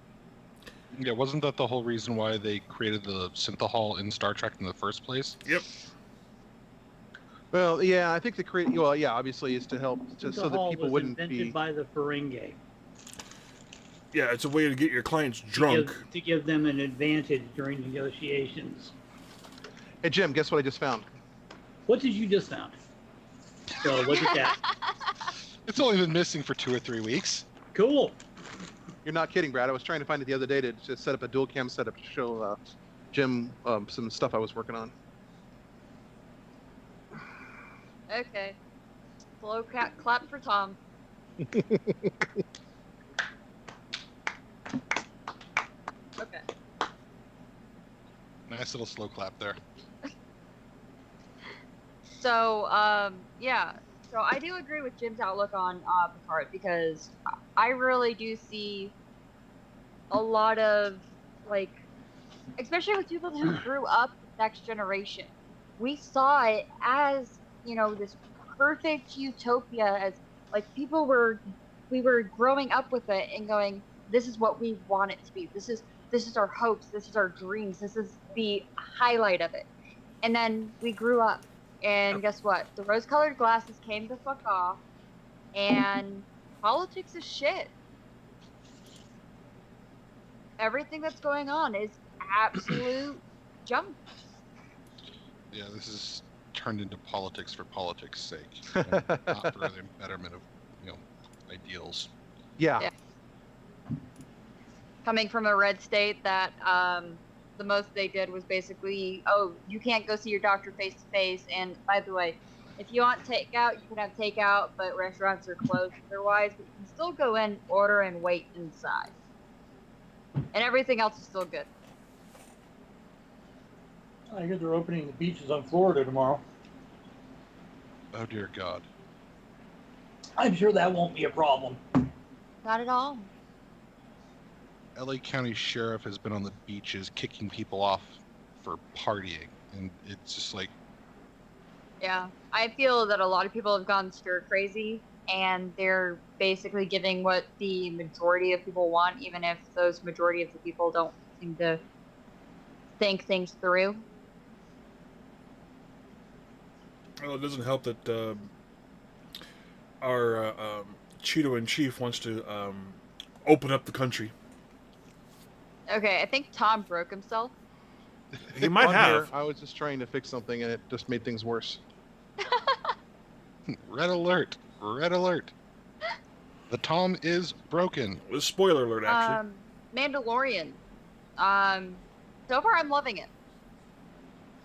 Yeah, wasn't that the whole reason why they created the synthahol in Star Trek in the first place? Yep. Well, yeah, I think obviously is to help just so that Alcohol people was wouldn't invented be. by the Ferengi Yeah, it's a way to get your clients drunk. to give them an advantage during negotiations. Hey Jim, guess what I just found? What did you just found? So look at that. It's only been missing for 2 or 3 weeks. Cool. You're not kidding, Brad. I was trying to find it the other day to just set up a dual cam setup to show Jim some stuff I was working on. Okay. Slow clap for Tom. Okay. Nice little slow clap there. So, yeah. So I do agree with Jim's outlook on Picard because I really do see a lot of, like, especially with people who grew up Next Generation, we saw it as, you know, this perfect utopia, as, like, we were growing up with it and going, this is what we want it to be. This is our hopes. This is our dreams. This is the highlight of it. And then we grew up. And guess what? The rose-colored glasses came the fuck off, and politics is shit. Everything that's going on is absolute junk. Yeah, this is turned into politics for politics' sake, not for the betterment of, ideals. Yeah. Coming from a red state that the most they did was basically, oh, you can't go see your doctor face to face. And by the way, if you want takeout, you can have takeout, but restaurants are closed otherwise. But you can still go in, order, and wait inside. And everything else is still good. I hear they're opening the beaches on Florida tomorrow. Oh dear God. I'm sure that won't be a problem. Not at all. LA County Sheriff has been on the beaches kicking people off for partying, and it's just like, Yeah. I feel that a lot of people have gone stir crazy, and they're basically giving what the majority of people want, even if those majority of the people don't seem to think things through. Well, it doesn't help that our Cheeto in Chief wants to open up the country. Okay, I think Tom broke himself. He might On have. here, I was just trying to fix something, and it just made things worse. Red alert! Red alert! The Tom is broken. Spoiler alert, actually. Mandalorian. So far I'm loving it.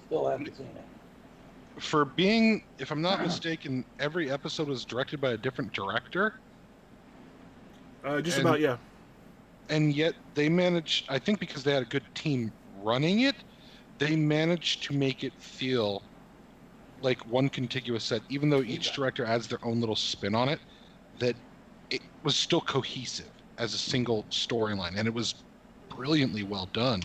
Still haven't seen it. For being, if I'm not mistaken, every episode was directed by a different director, Just and- about, yeah. and yet they managed, I think because they had a good team running it, they managed to make it feel like one contiguous set, even though each director adds their own little spin on it, that it was still cohesive as a single storyline, and it was brilliantly well done.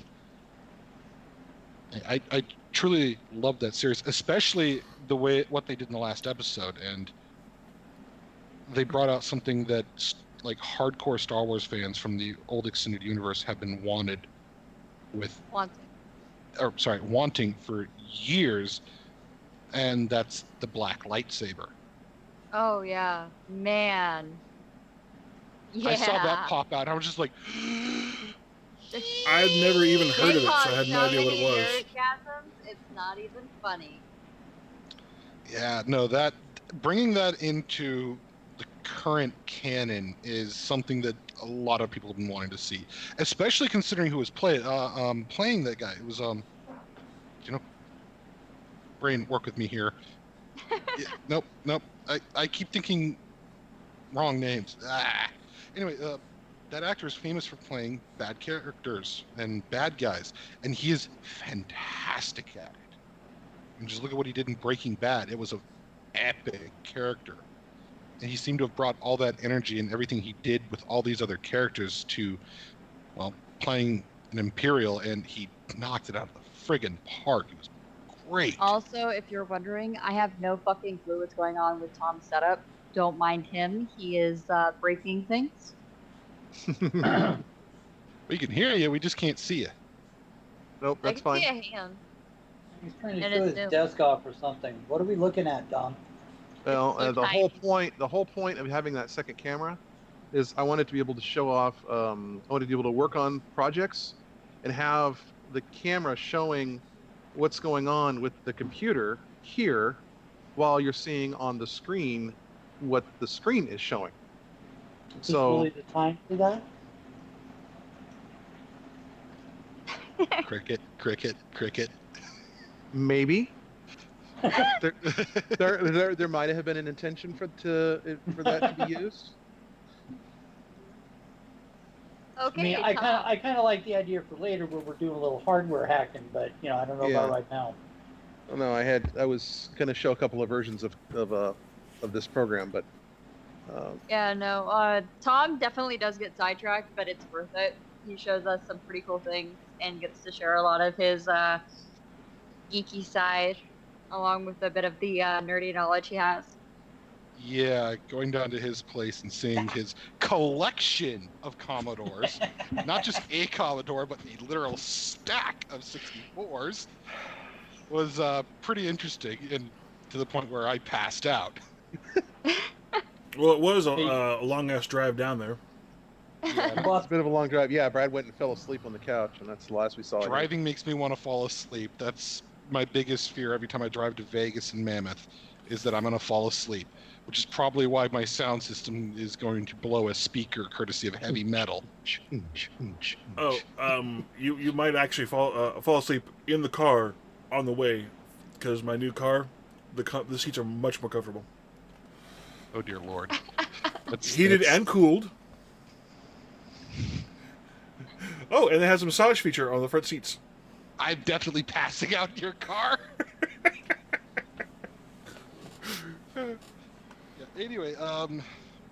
I truly love that series, especially the way what they did in the last episode, and they brought out something that like hardcore Star Wars fans from the old extended universe have been wanting for years, and that's the black lightsaber. Oh yeah, man. Yeah. I saw that pop out. I was just like, I had never even heard of it, so I They had no caused idea so what it many was. nerdgasms, it's not even funny. yeah, no, that bringing that into the current canon is something that a lot of people have been wanting to see, especially considering who was playing that guy. It was brain, work with me here. Yeah, nope. I keep thinking wrong names. Anyway, that actor is famous for playing bad characters and bad guys, and he is fantastic at it. And just look at what he did in Breaking Bad. It was an epic character. And he seemed to have brought all that energy and everything he did with all these other characters to, well, playing an Imperial, and he knocked it out of the friggin' park. It was great. Also, if you're wondering, I have no fucking clue what's going on with Tom's setup. Don't mind him. He is breaking things. We can hear you, we just can't see you. Nope, I that's can see fine. a hand. He's trying to And show it's his new. desk off or something. What are we looking at, Dom? Well, so the whole tiny. point of having that second camera is I wanted to be able to show off. I wanted to be able to work on projects and have the camera showing what's going on with the computer here, while you're seeing on the screen what the screen is showing. Is So- this really the time for that? Cricket. Maybe there might have been an intention for that to be used. Okay. I mean, I Tom. kind of like the idea for later where we're doing a little hardware hacking, but I don't know Yeah. about right now. Oh, no, I was going to show a couple of versions of this program, but Yeah, no. Tom definitely does get sidetracked, but it's worth it. He shows us some pretty cool things and gets to share a lot of his geeky side, along with a bit of the nerdy knowledge he has. Yeah, going down to his place and seeing his collection of Commodores, not just a Commodore, but the literal stack of 64s, was pretty interesting, and to the point where I passed out. Well, it was a long-ass drive down there. Yeah, it's a bit of a long drive. Yeah, Brad went and fell asleep on the couch, and that's the last we saw. of him. driving makes me want to fall asleep. That's my biggest fear every time I drive to Vegas and Mammoth, is that I'm going to fall asleep, which is probably why my sound system is going to blow a speaker courtesy of heavy metal. Oh, you might actually fall asleep in the car on the way, because my new car, the seats are much more comfortable. Oh dear lord. Heated and cooled. Oh, and it has a massage feature on the front seats. I'm definitely passing out in your car. Yeah, anyway,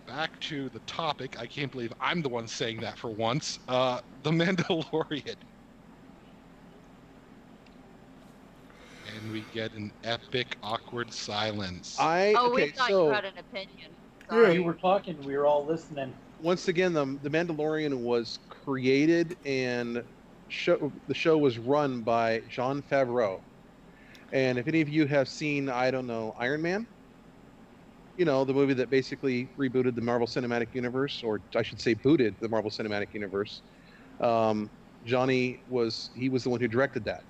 back to the topic. I can't believe I'm the one saying that for once. The Mandalorian. And we get an epic, awkward silence. Oh, we Okay, thought so you had an opinion. You Sorry. were talking, we were all listening. once again, the Mandalorian was created and the show was run by Jon Favreau. And if any of you have seen, I don't know, Iron Man, the movie that basically rebooted the Marvel Cinematic Universe, or I should say booted the Marvel Cinematic Universe, Johnny was the one who directed that.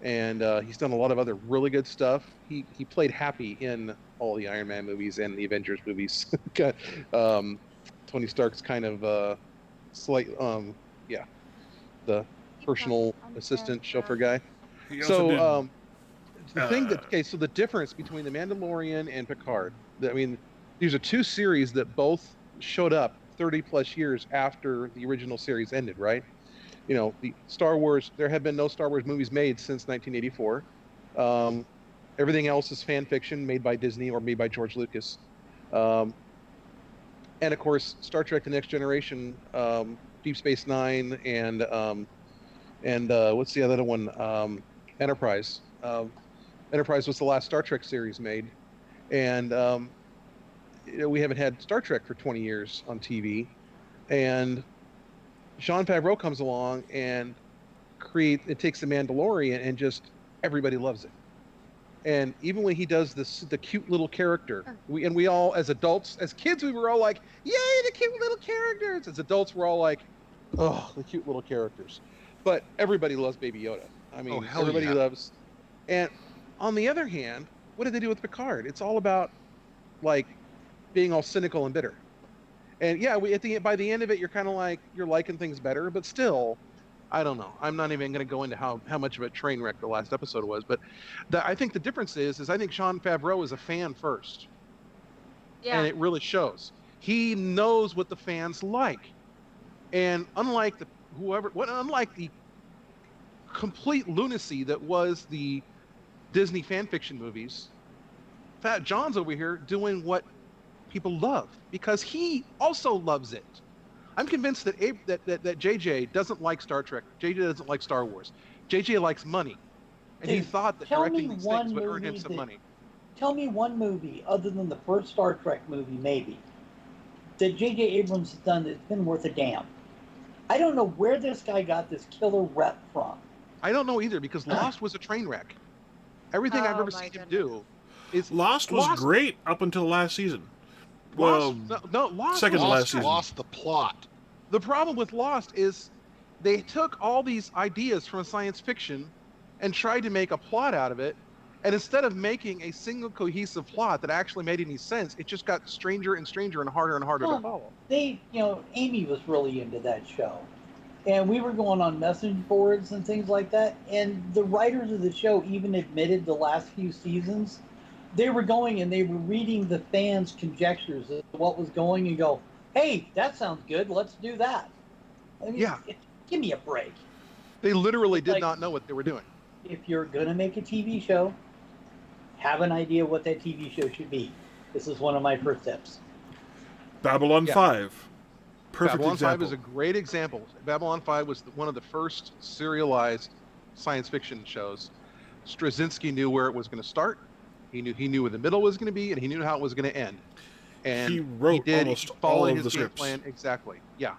and he's done a lot of other really good stuff. He played Happy in all the Iron Man movies and the Avengers movies. Tony Stark's kind of slight, yeah, the personal assistant chauffeur guy. He also did, So the thing that uh, so the difference between the Mandalorian and Picard, I mean, these are two series that both showed up 30 plus years after the original series ended, right? You know, the Star Wars, there have been no Star Wars movies made since 1984. Everything else is fan fiction made by Disney or made by George Lucas. And of course, Star Trek: The Next Generation, Deep Space Nine, and what's the other one? Enterprise. Enterprise was the last Star Trek series made, and you know, we haven't had Star Trek for 20 years on TV, and Jon Favreau comes along and it takes the Mandalorian and just everybody loves it. And even when he does the cute little character, we all, as adults, as kids, we were all like, "Yay, the cute little characters!" As adults, we're all like, "Oh, the cute little characters." But everybody loves Baby Yoda. I mean, hell everybody yeah. loves. And on the other hand, what did they do with Picard? It's all about like being all cynical and bitter. And yeah, by the end of it, you're kind of like you're liking things better, but still, I don't know. I'm not even going to go into how much of a train wreck the last episode was, but I think the difference is I think Jon Favreau is a fan first, Yeah. and it really shows. He knows what the fans like, and unlike the complete lunacy that was the Disney fan fiction movies, Fat John's over here doing what people love because he also loves it. I'm convinced that that JJ doesn't like Star Trek. JJ doesn't like Star Wars. JJ likes money, and he Dude, thought that tell directing me these one things would earn him movie some that- money. Tell me one movie other than the first Star Trek movie, maybe, that J.J. Abrams has done that's been worth a damn. I don't know where this guy got this killer rep from. I don't know either because Lost was a train wreck. Everything I've Oh, ever my seen him goodness. do is Lost was great up until last season. Well, Lost second to was- last season. Lost the plot. The problem with Lost is they took all these ideas from science fiction and tried to make a plot out of it. And instead of making a single cohesive plot that actually made any sense, it just got stranger and stranger and harder to Well, follow. Amy was really into that show. And we were going on message boards and things like that. And the writers of the show even admitted the last few seasons, they were going and they were reading the fans' conjectures of what was going and go, hey, that sounds good. Let's do that. I mean, Yeah. give me a break. They literally did Like- not know what they were doing. If you're going to make a TV show, have an idea what that TV show should be. This is one of my first tips. Babylon Yeah. 5. Perfect Babylon example. 5 is a great example. Babylon 5 was one of the first serialized science fiction shows. Straczynski knew where it was going to start. He knew where the middle was going to be, and he knew how it was going to end. And He wrote almost all followed of his the game scripts. plan exactly. Yeah,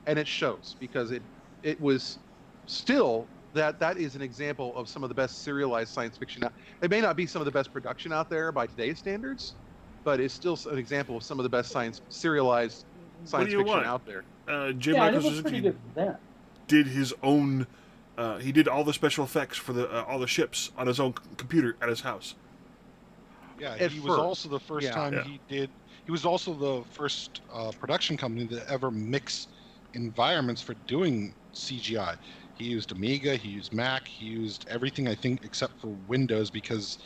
and it shows because it was still that is an example of some of the best serialized science fiction. It may not be some of the best production out there by today's standards, but it's still an example of some of the best serialized science you fiction want? out there. Jim yeah, and Michael it was pretty Straczynski good for them. did his own. He did all the special effects for all the ships on his own computer at his house. Yeah, At he was first, also the first yeah. time Yeah. he did. He was also the first production company to ever mix environments for doing CGI. He used Amiga, he used Mac, he used everything I think except for Windows because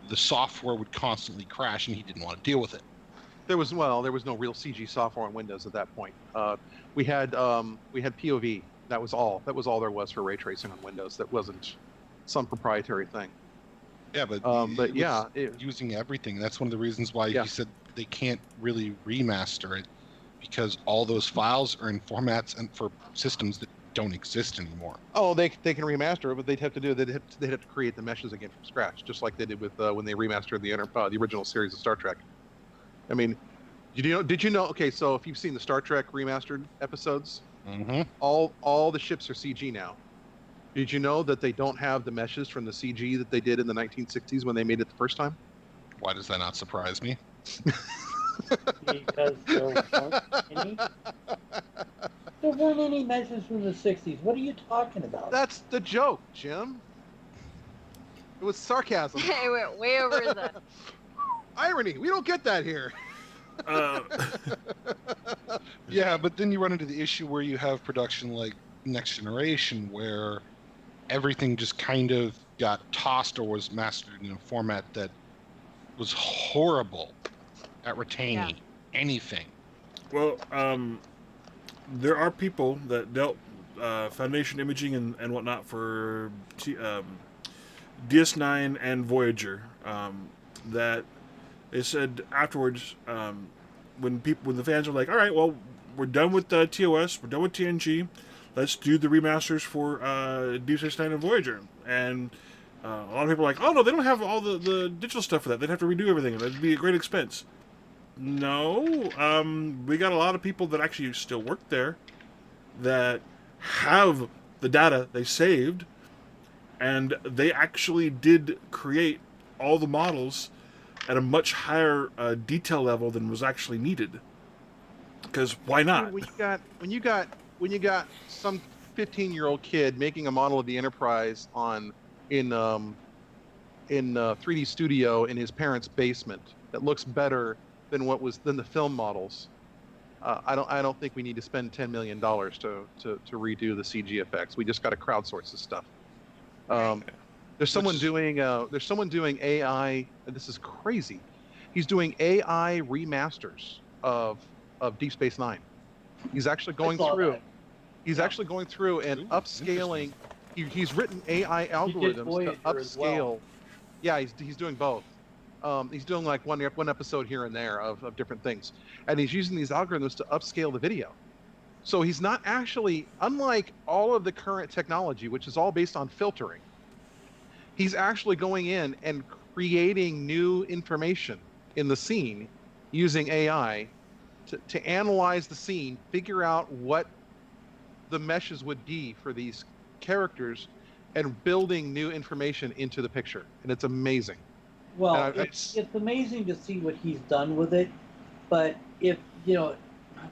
the software would constantly crash and he didn't want to deal with it. There was no real CG software on Windows at that point. We had POV. That was all. That was all there was for ray tracing on Windows. That wasn't some proprietary thing. Yeah, but But it yeah, was using everything. That's one of the reasons why Yeah. he said they can't really remaster it because all those files are in formats and for systems that don't exist anymore. oh, they can remaster it, but they'd have to create the meshes again from scratch, just like they did with when they remastered the original series of Star Trek. I mean, did you know? Okay, so if you've seen the Star Trek remastered episodes, Mm-hmm. all the ships are CG now. Did you know that they don't have the meshes from the CG that they did in the 1960s when they made it the first time? Why does that not surprise me? Because there weren't any measures from the 60s. What are you talking about? That's the joke, Jim. It was sarcasm. It went way over his head. Irony. We don't get that here. Uh, Yeah, but then you run into the issue where you have production like Next Generation, where everything just kind of got tossed or was mastered in a format that was horrible at retaining anything. well, there are people that dealt foundation imaging and whatnot for DS9 and Voyager. That they said afterwards, when the fans were like, "All right, well, we're done with TOS, we're done with TNG, let's do the remasters for Deep Space Nine and Voyager." And a lot of people are like, "Oh no, they don't have all the digital stuff for that. They'd have to redo everything. That'd be a great expense." No, we got a lot of people that actually still work there that have the data they saved, and they actually did create all the models at a much higher detail level than was actually needed. Because why not? When you got some 15-year-old kid making a model of the Enterprise in 3D Studio in his parents' basement that looks better than the film models. I don't think we need to spend $10 million to redo the CG effects. We just got to crowdsource this stuff. There's someone doing AI. And this is crazy. He's doing AI remasters of Deep Space Nine. He's actually going through. That. He's actually going through and Ooh, upscaling. He's written AI algorithms to Voyager as well. upscale. Yeah, he's doing both. He's doing like one episode here and there of different things, and he's using these algorithms to upscale the video. So he's not actually, unlike all of the current technology, which is all based on filtering. He's actually going in and creating new information in the scene using AI to analyze the scene, figure out what the meshes would be for these characters, and building new information into the picture. And it's amazing. Well, And it's amazing to see what he's done with it, but if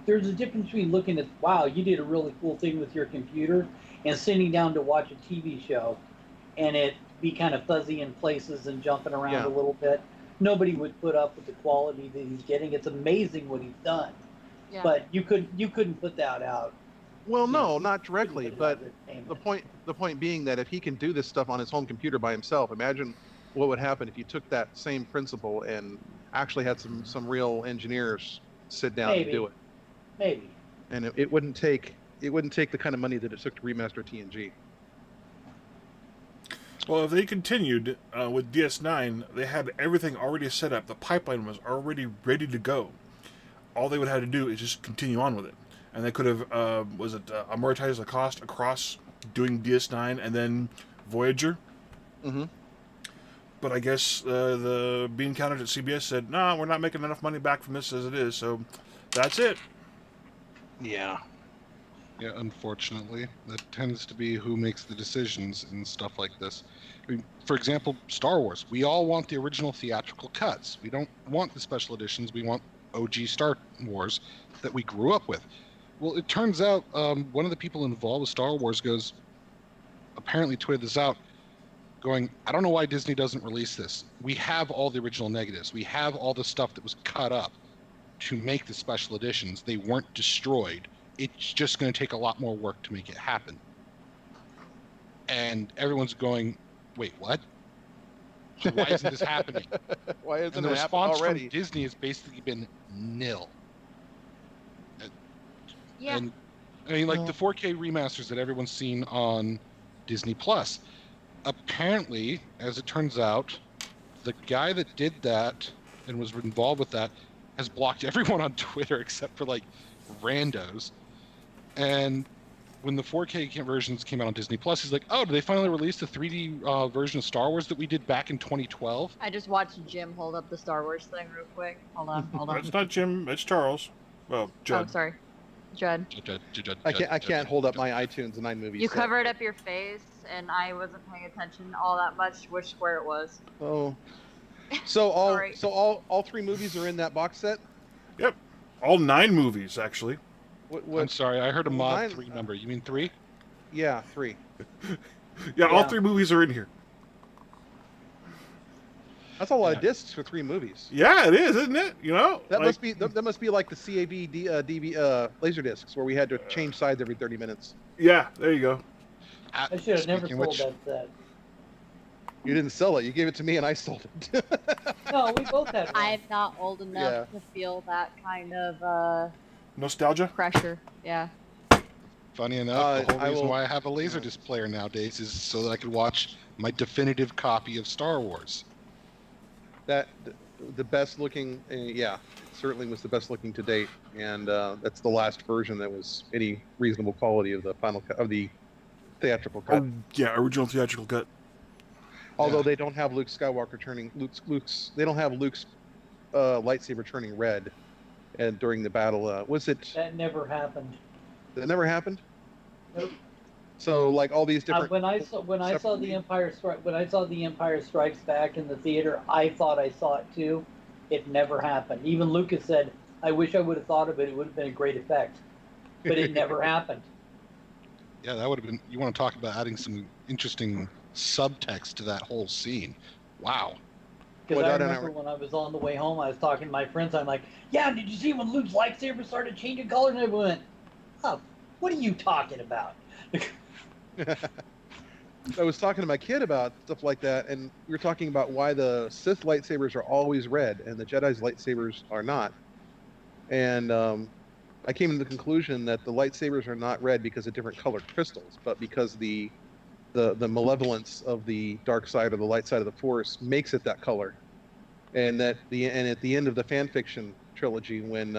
there's a difference between looking at, wow, you did a really cool thing with your computer, and sitting down to watch a TV show, and it be kind of fuzzy in places and jumping around Yeah. a little bit. Nobody would put up with the quality that he's getting. It's amazing what he's done, Yeah. but you couldn't put that out. Well, no, You not directly, couldn't put it but out as the entertainment. point being that if he can do this stuff on his home computer by himself, imagine what would happen if you took that same principle and actually had some real engineers sit down Maybe. and do it. Maybe. And it wouldn't take the kind of money that it took to remaster TNG. Well, if they continued with DS9, they had everything already set up. The pipeline was already ready to go. All they would have to do is just continue on with it. And they could have, amortized the cost across doing DS9 and then Voyager. Mm-hmm. But I guess the bean counters at CBS said, "No, we're not making enough money back from this as it is, so that's it." Yeah. Yeah, unfortunately, that tends to be who makes the decisions and stuff like this. I mean, for example, Star Wars. We all want the original theatrical cuts. We don't want the special editions. We want OG Star Wars that we grew up with. Well, it turns out one of the people involved with Star Wars apparently tweeted this out, going, "I don't know why Disney doesn't release this. We have all the original negatives. We have all the stuff that was cut up to make the special editions. They weren't destroyed. It's just going to take a lot more work to make it happen." And everyone's going, "Wait, what? Why isn't this happening?" Why isn't And the it happening response already? from Disney has basically been nil. Yeah. And I mean, like Well- the 4K remasters that everyone's seen on Disney Plus. Apparently, as it turns out, the guy that did that and was involved with that has blocked everyone on Twitter except for like randos. And when the 4K versions came out on Disney Plus, he's like, "Oh, did they finally release the 3D version of Star Wars that we did back in 2012?" I just watched Jim hold up the Star Wars thing real quick. Hold on. It's not Jim, it's Charles. Well, Oh, Judd. sorry. Judd. I can't hold up my iTunes and iMovie. You set. covered up your face, and I wasn't paying attention all that much which square it was. Oh. So Sorry. all three movies are in that box set? Yep. All 9 movies, actually. What I'm sorry, I heard a mod Mine- 3 number. You mean 3? Yeah, 3. Yeah, all Yeah. 3 movies are in here. That's a lot Yeah. of discs for 3 movies. Yeah, it is, isn't it? You know, That like, must be like the CAV DV laser discs where we had to change sides every 30 minutes. yeah. There you go. I should have never Speaking sold which, that set. You didn't sell it. You gave it to me, and I sold it. No, we both had one. I'm not old enough Yeah. to feel that kind of Nostalgia. pressure. Yeah. funny enough, the whole I reason will- why I have a Laserdisc player nowadays is so that I could watch my definitive copy of Star Wars. That the best looking, yeah, it certainly was the best looking to date, and that's the last version that was any reasonable quality of the final of the theatrical cut. Oh, yeah, original theatrical cut. Although Yeah. they don't have Luke Skywalker turning they don't have Luke's lightsaber turning red, and during the battle, was it That never happened. that never happened? Nope. So like all these different. When I saw separately? the Empire Strikes Back in the theater, I thought I saw it too. It never happened. Even Lucas said, "I wish I would have thought of it. It would have been a great effect," but it never happened. Yeah, that would have been. You want to talk about adding some interesting subtext to that whole scene? Wow. Because Well, I that- remember when I was on the way home, I was talking to my friends. I'm like, "Yeah, did you see when Luke's lightsaber started changing color?" And everyone went, "Oh, what are you talking about?" I was talking to my kid about stuff like that, and we were talking about why the Sith lightsabers are always red and the Jedi's lightsabers are not. And I came to the conclusion that the lightsabers are not red because of different colored crystals, but because the malevolence of the dark side or the light side of the Force makes it that color. And at the end of the fan fiction trilogy, when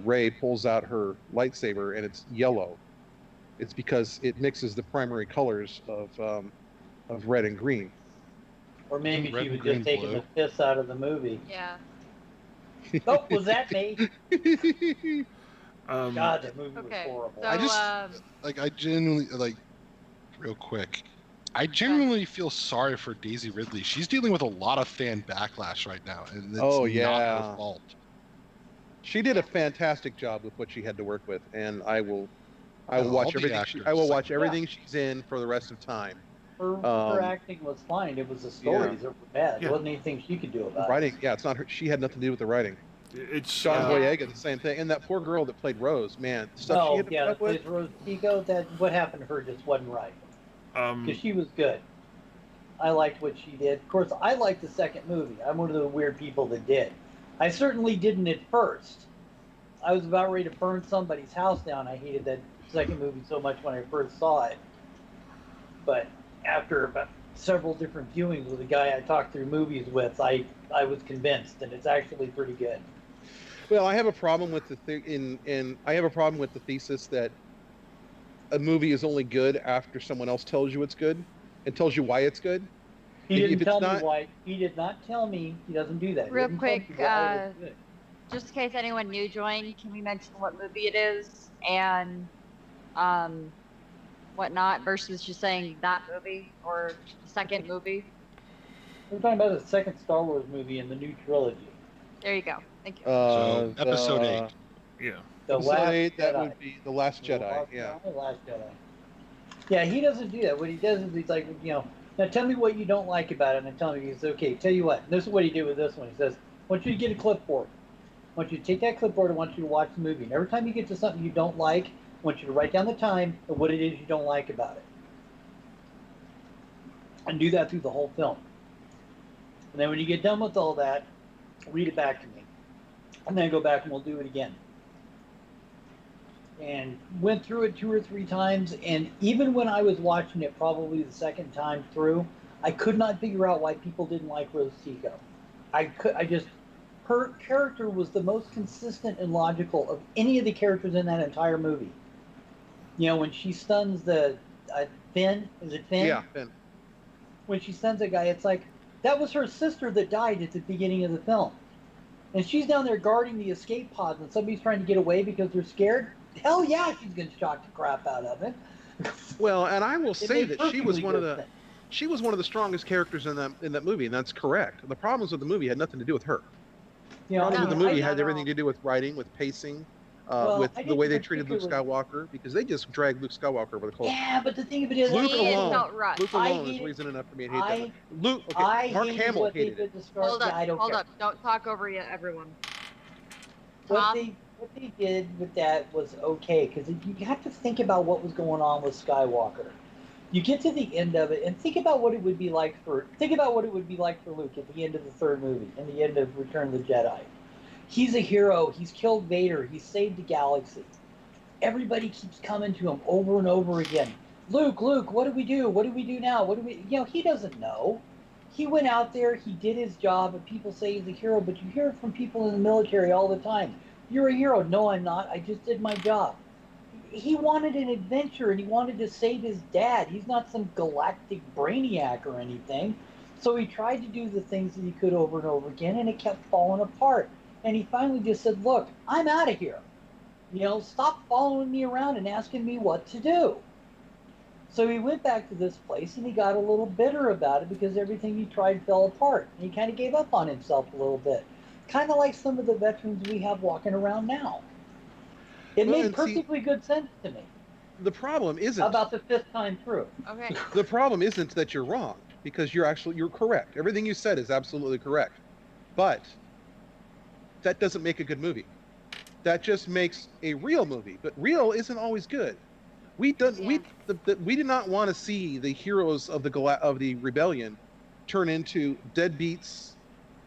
Rey pulls out her lightsaber and it's yellow, it's because it mixes the primary colors of red and green. Or maybe Red she and was green just taking blue. the piss out of the movie. Yeah. Oh, was that me? God, that movie Okay. was horrible. So I just- Like, I genuinely, like, real quick, I genuinely feel sorry for Daisy Ridley. She's dealing with a lot of fan backlash right now, and it's Oh, not yeah. her fault. She did a fantastic job with what she had to work with, and I will Yeah, all watch the everything. actors. I will watch everything she's in for the rest of time. Her acting was fine. It was the stories that were bad. Yeah. There wasn't anything she could do about Writing, yeah, it's not her. She had nothing to do with the writing. It's John Yeah. Boyega, the same thing, and that poor girl that played Rose, man, the stuff she Oh, had to yeah, put that up with. plays Rose Tico. That what happened to her just wasn't right. Because she was good. I liked what she did. Of course, I liked the second movie. I'm one of the weird people that did. I certainly didn't at first. I was about ready to burn somebody's house down. I hated that second movie so much when I first saw it. But after about several different viewings with a guy I talked through movies with, I was convinced, and it's actually pretty good. Well, I have a problem with I have a problem with the thesis that a movie is only good after someone else tells you it's good and tells you why it's good. He If didn't it's tell not- me why. He did not tell me. He doesn't do that. He Real didn't tell me quick, why it was good. just in case anyone new joined, can we mention what movie it is and whatnot versus just saying that movie or the second movie? We're talking about the second Star Wars movie in the new trilogy. There you go. Thank you. So, episode 8. yeah. The Episode Last 8, that Jedi. would be The Last The Jedi. Last Yeah. Jedi, Last Jedi. Yeah, he doesn't do that. What he does is he's like, now tell me what you don't like about it. And I tell him, he says, okay, tell you what. This is what he did with this one. He says, I want you to get a clipboard. I want you to take that clipboard. I want you to watch the movie. And every time you get to something you don't like, I want you to write down the time and what it is you don't like about it. And do that through the whole film. And then when you get done with all that, read it back to me. And then go back and we'll do it again. And went through it 2 or 3 times, and even when I was watching it probably the second time through, I could not figure out why people didn't like Rose Tico. Her character was the most consistent and logical of any of the characters in that entire movie. When she stuns the Finn, is it Finn? Yeah. Ben. When she stuns a guy, it's like, that was her sister that died at the beginning of the film. And she's down there guarding the escape pods, and somebody's trying to get away because they're scared. Hell yeah, she's gonna shock the crap out of it. Well, and I will It say made that she was perfectly one of good the sense. she was one of the strongest characters in that movie, and that's correct. The problems with the movie had nothing to do with her. You know, Problems with the No, movie not had at everything all. to do with writing, with pacing, Well, with I the way they didn't treated Luke particularly- Skywalker, because they just dragged Luke Skywalker over the coals. Yeah, but the thing of it is, Luke To me, it alone. felt rushed. Luke I alone is hated- reason enough for me to hate I that. Luke, okay, I Mark hated Hamill what they hated did it. to start. Hold yeah, up, I don't hold care. up. Don't talk over you, everyone. What Tom? they did with that was okay, because you have to think about what was going on with Skywalker. You get to the end of it and think about what it would be like for Luke at the end of the third movie and the end of Return of the Jedi. He's a hero. He's killed Vader. He's saved the galaxy. Everybody keeps coming to him over and over again. Luke, what do we do? What do we do now? What do we? He doesn't know. He went out there. He did his job, and people say he's a hero. But you hear it from people in the military all the time. You're a hero. No, I'm not. I just did my job. He wanted an adventure, and he wanted to save his dad. He's not some galactic brainiac or anything. So he tried to do the things that he could over and over again, and it kept falling apart. And he finally just said, "Look, I'm out of here. Stop following me around and asking me what to do." So he went back to this place, and he got a little bitter about it because everything he tried fell apart. And he kind of gave up on himself a little bit. Kind of like some of the veterans we have walking around now. It Well, made and see- perfectly good sense to me The problem isn't about the fifth time through. Okay. the problem isn't that you're wrong, because you're correct. Everything you said is absolutely correct. But that doesn't make a good movie. That just makes a real movie. But real isn't always good. We did not want to see the heroes of the rebellion turn into deadbeats,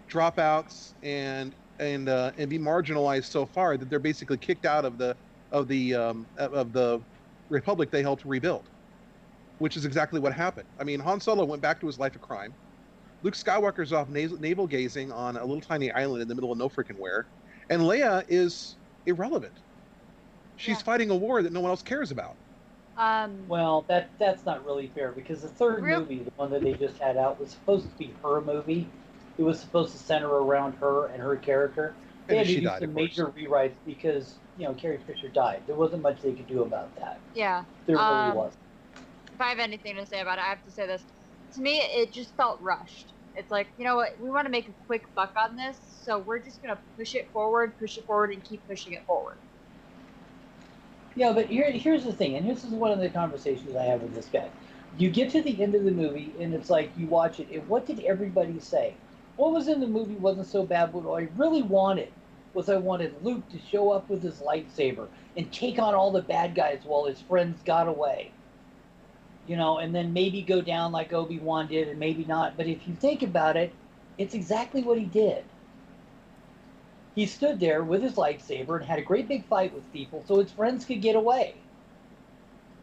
dropouts, and be marginalized so far that they're basically kicked out of the republic they helped rebuild, which is exactly what happened. I mean, Han Solo went back to his life of crime. Luke Skywalker's off navel gazing on a little tiny island in the middle of no freaking where, and Leia is irrelevant. She's Yeah. fighting a war that no one else cares about. Well, that's not really fair because the third movie, the one that they just had out, was supposed to be her movie. It was supposed to center around her and her character. They And had to she do died, some of course. major rewrites because Carrie Fisher died. There wasn't much they could do about that. Yeah. There really was. If I have anything to say about it, I have to say this. To me, it just felt rushed. It's like, you know what? We want to make a quick buck on this, so we're just going to push it forward, and keep pushing it forward. Yeah, but here's the thing, and this is one of the conversations I have with this guy. You get to the end of the movie, and it's like you watch it, and what did everybody say? What was in the movie wasn't so bad, but what I really wanted was I wanted Luke to show up with his lightsaber and take on all the bad guys while his friends got away. And then maybe go down like Obi-Wan did, and maybe not. But if you think about it, it's exactly what he did. He stood there with his lightsaber and had a great big fight with people so his friends could get away.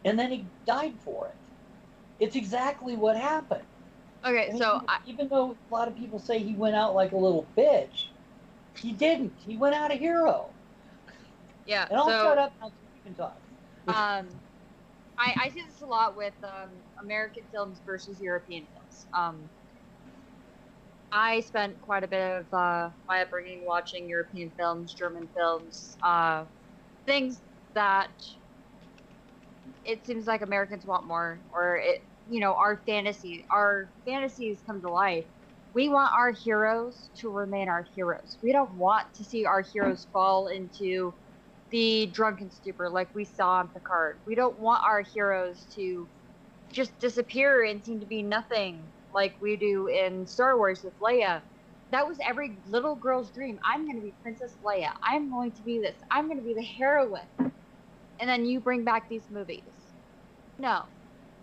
And then he died for it. It's exactly what happened. Okay, And so even though a lot of people say he went out like a little bitch, he didn't. He went out a hero. yeah, And I'll so shut up now so you can talk. I see this a lot with American films versus European films. I spent quite a bit of my upbringing watching European films, German films, things that it seems like Americans want more, or our fantasies come to life. We want our heroes to remain our heroes. We don't want to see our heroes fall into the drunken stupor like we saw on Picard. We don't want our heroes to just disappear and seem to be nothing like we do in Star Wars with Leia. That was every little girl's dream. I'm going to be Princess Leia. I'm going to be this. I'm going to be the heroine. And then you bring back these movies. No.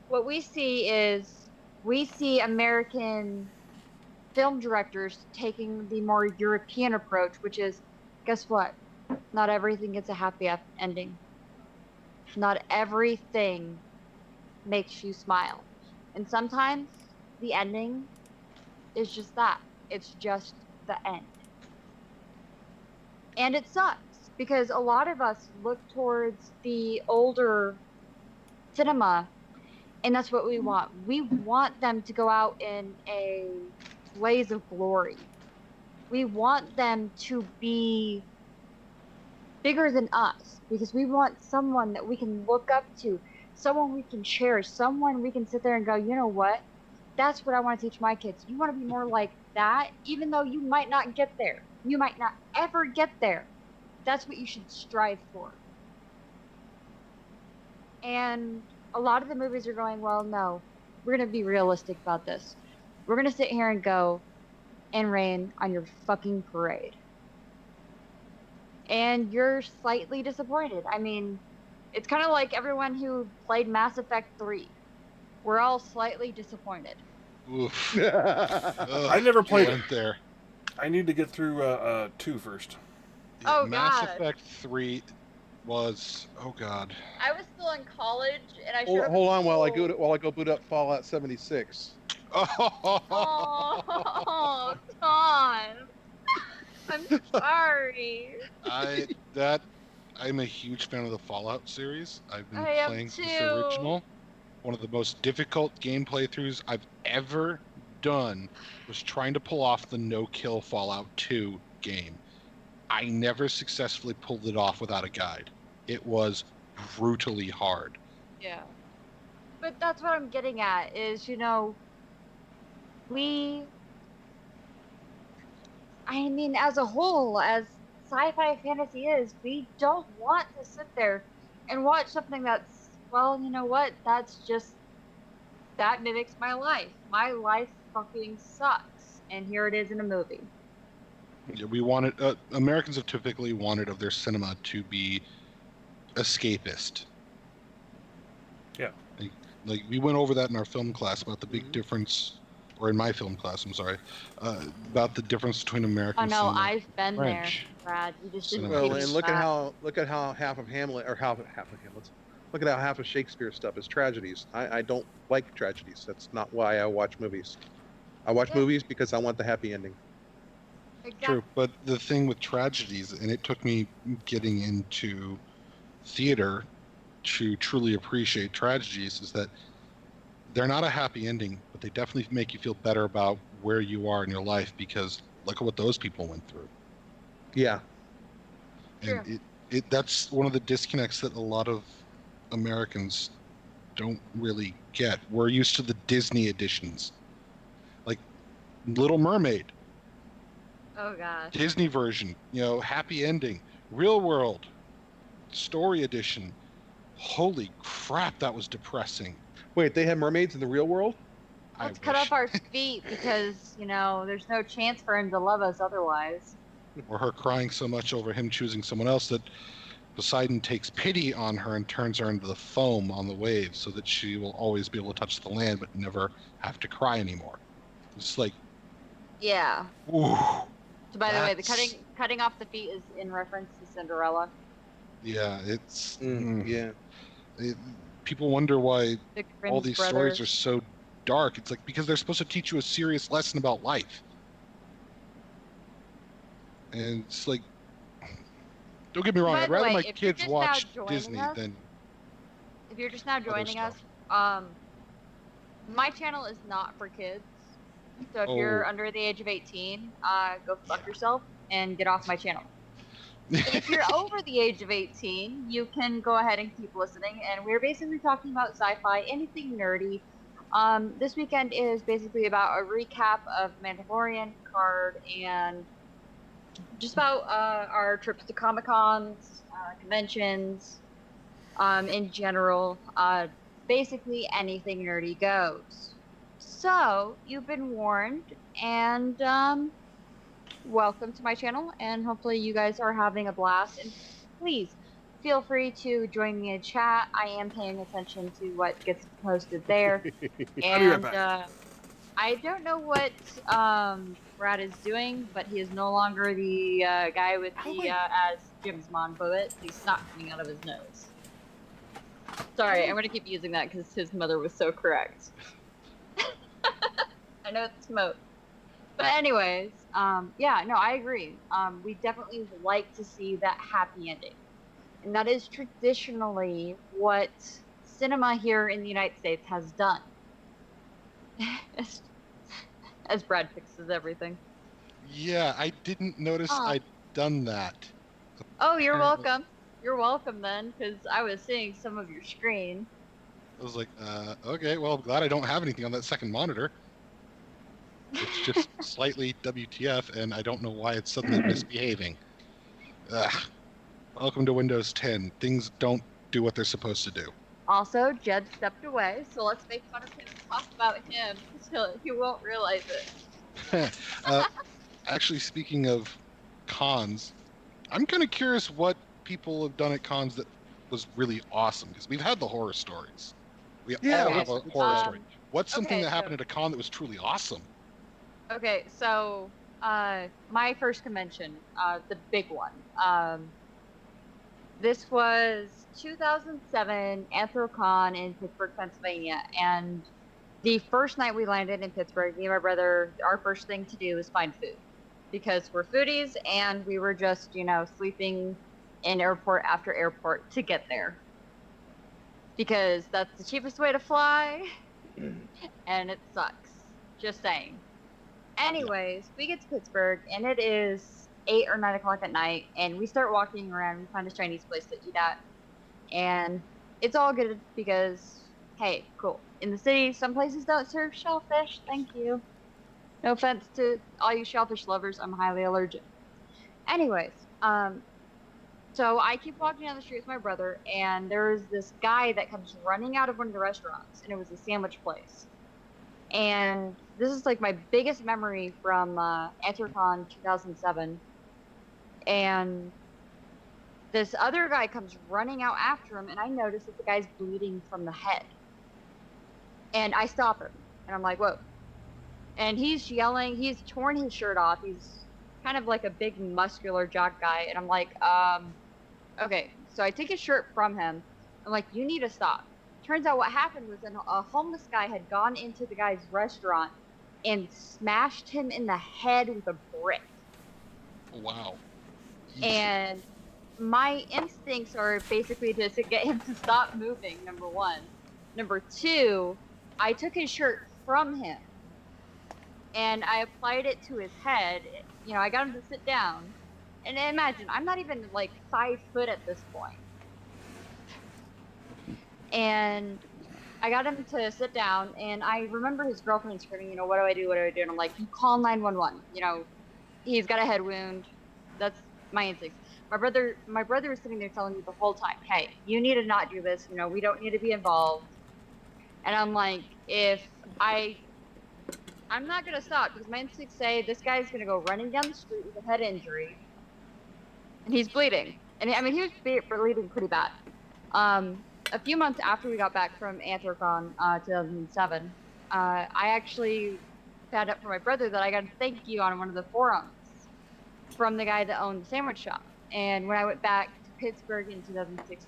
What we see is American film directors taking the more European approach, which is, guess what? Not everything gets a happy ending. Not everything makes you smile. And sometimes the ending is just that. It's just the end. And it sucks because a lot of us look towards the older cinema and that's what we want. We want them to go out in a blaze of glory. We want them to be bigger than us because we want someone that we can look up to, someone we can cherish, someone we can sit there and go, you know what? That's what I want to teach my kids. You want to be more like that, even though you might not get there. You might not ever get there. that's what you should strive for. And a lot of the movies are going, well, no, we're going to be realistic about this. We're going to sit here and go and rain on your fucking parade. And you're slightly disappointed. I mean, it's kind of like everyone who played Mass Effect 3. We're all slightly disappointed. Oof. I never played it. Went there. I need to get through 2 first. Oh, Mass God. Effect 3 was, oh god. I was still in college, and I Hold on while I go boot up Fallout 76. Oh, Tom. I'm sorry. I'm a huge fan of the Fallout series. I've been I am playing since too. the original. One of the most difficult game playthroughs I've ever done was trying to pull off the no-kill Fallout 2 game. I never successfully pulled it off without a guide. It was brutally hard. Yeah. But that's what I'm getting at is, I mean, as a whole, as sci-fi fantasy is, we don't want to sit there and watch something that's, well, you know what? That mimics my life. My life fucking sucks. And here it is in a movie. Yeah, Americans have typically wanted of their cinema to be escapist. Yeah. Like we went over that in our film class about the big difference, or in my film class, I'm sorry, about the difference between American Oh no, cinema. I've been French. there, Brad. You just didn't Well, take Well, me and look at back. how half of Hamlet or half of Hamlet's. Look at how half of Shakespeare stuff is tragedies. I don't like tragedies. That's not why I watch movies. I watch Yeah. movies because I want the happy ending. Exactly. True, but the thing with tragedies, and it took me getting into theater to truly appreciate tragedies, is that they're not a happy ending, but they definitely make you feel better about where you are in your life because look at what those people went through. Yeah. And True. that's one of the disconnects that a lot of Americans don't really get. We're used to the Disney editions, like Little Mermaid, Oh gosh. Disney version, happy ending, real world, story edition. Holy crap, that was depressing. Wait, they had mermaids in the real world? Let's I cut wish. off our feet because, there's no chance for him to love us otherwise. Or her crying so much over him choosing someone else that Poseidon takes pity on her and turns her into the foam on the waves so that she will always be able to touch the land but never have to cry anymore. It's like, Yeah. ooh. So by the way, the That's- cutting off the feet is in reference to Cinderella. Yeah, it's... Yeah. people wonder why The all Grimm's these brothers. stories are so dark. It's like because they're supposed to teach you a serious lesson about life. And it's like, don't get me wrong, By I'd the rather way, my if you're kids just now watch joining Disney us- than If you're just now joining us, stuff. my channel is not for kids. So if you're Oh. under the age of 18, go fuck yourself and get off my channel. If you're over the age of 18, you can go ahead and keep listening. And we're basically talking about sci-fi, anything nerdy. This weekend is basically about a recap of Mandalorian, Picard, and just about our trips to Comic-Cons, conventions, in general. Basically anything nerdy goes. So, you've been warned, and welcome to my channel, and hopefully you guys are having a blast. And please, feel free to join me in chat. I am paying attention to what gets posted there. I'll be right And back. I don't know what Brad is doing, but he is no longer the guy with the as Jim's Mon bullet. He's snot coming out of his nose. Sorry, I'm going to keep using that because his mother was so correct. I know it's smoke. But anyways, yeah, no, I agree. We definitely would like to see that happy ending. And that is traditionally what cinema here in the United States has done. As Brad fixes everything. Yeah, I didn't notice Oh. I'd done that. Oh, you're Apparently. welcome. You're welcome then, because I was seeing some of your screen. I was like, okay, well, I'm glad I don't have anything on that second monitor. It's just slightly WTF, and I don't know why it's suddenly misbehaving. Ugh. Welcome to Windows 10. Things don't do what they're supposed to do. Also, Jed stepped away, so let's make fun of him and talk about him until he won't realize it. Actually, speaking of cons, I'm kind of curious what people have done at cons that was really awesome, because we've had the horror stories. We Yeah, all have a horror story. What's something okay, that happened so- at a con that was truly awesome? Okay, so my first convention, the big one. This was 2007 Anthrocon in Pittsburgh, Pennsylvania, and the first night we landed in Pittsburgh, me and my brother, our first thing to do was find food, because we're foodies and we were just, sleeping in airport after airport to get there, because that's the cheapest way to fly, and it sucks. Just saying. Anyways, we get to Pittsburgh, and it is 8 or 9 o'clock at night, and we start walking around. We find a Chinese place to eat at, and it's all good because, hey, cool. In the city, some places don't serve shellfish. Thank you. No offense to all you shellfish lovers. I'm highly allergic. Anyways, so I keep walking down the street with my brother, and there's this guy that comes running out of one of the restaurants, and it was a sandwich place. And this is like my biggest memory from Anthrocon 2007. And this other guy comes running out after him, and I notice that the guy's bleeding from the head. And I stop him, and I'm like, whoa. And he's yelling, he's torn his shirt off. He's kind of like a big muscular jock guy. And I'm like, okay. So I take his shirt from him. I'm like, you need to stop. Turns out what happened was a homeless guy had gone into the guy's restaurant and smashed him in the head with a brick. Wow. And my instincts are basically to get him to stop moving, number one. Number two, I took his shirt from him and I applied it to his head. I got him to sit down. And imagine, I'm not even like 5 foot at this point. And I got him to sit down, and I remember his girlfriend screaming, what do I do? What do I do? And I'm like, you call 911. He's got a head wound. That's my instinct. My brother is sitting there telling me the whole time, hey, you need to not do this. We don't need to be involved. And I'm like, I'm not going to stop, because my instincts say this guy's going to go running down the street with a head injury, and he's bleeding. And I mean, he was bleeding pretty bad. A few months after we got back from Anthrocon 2007, I actually found out from my brother that I got a thank you on one of the forums from the guy that owned the sandwich shop. And when I went back to Pittsburgh in 2016,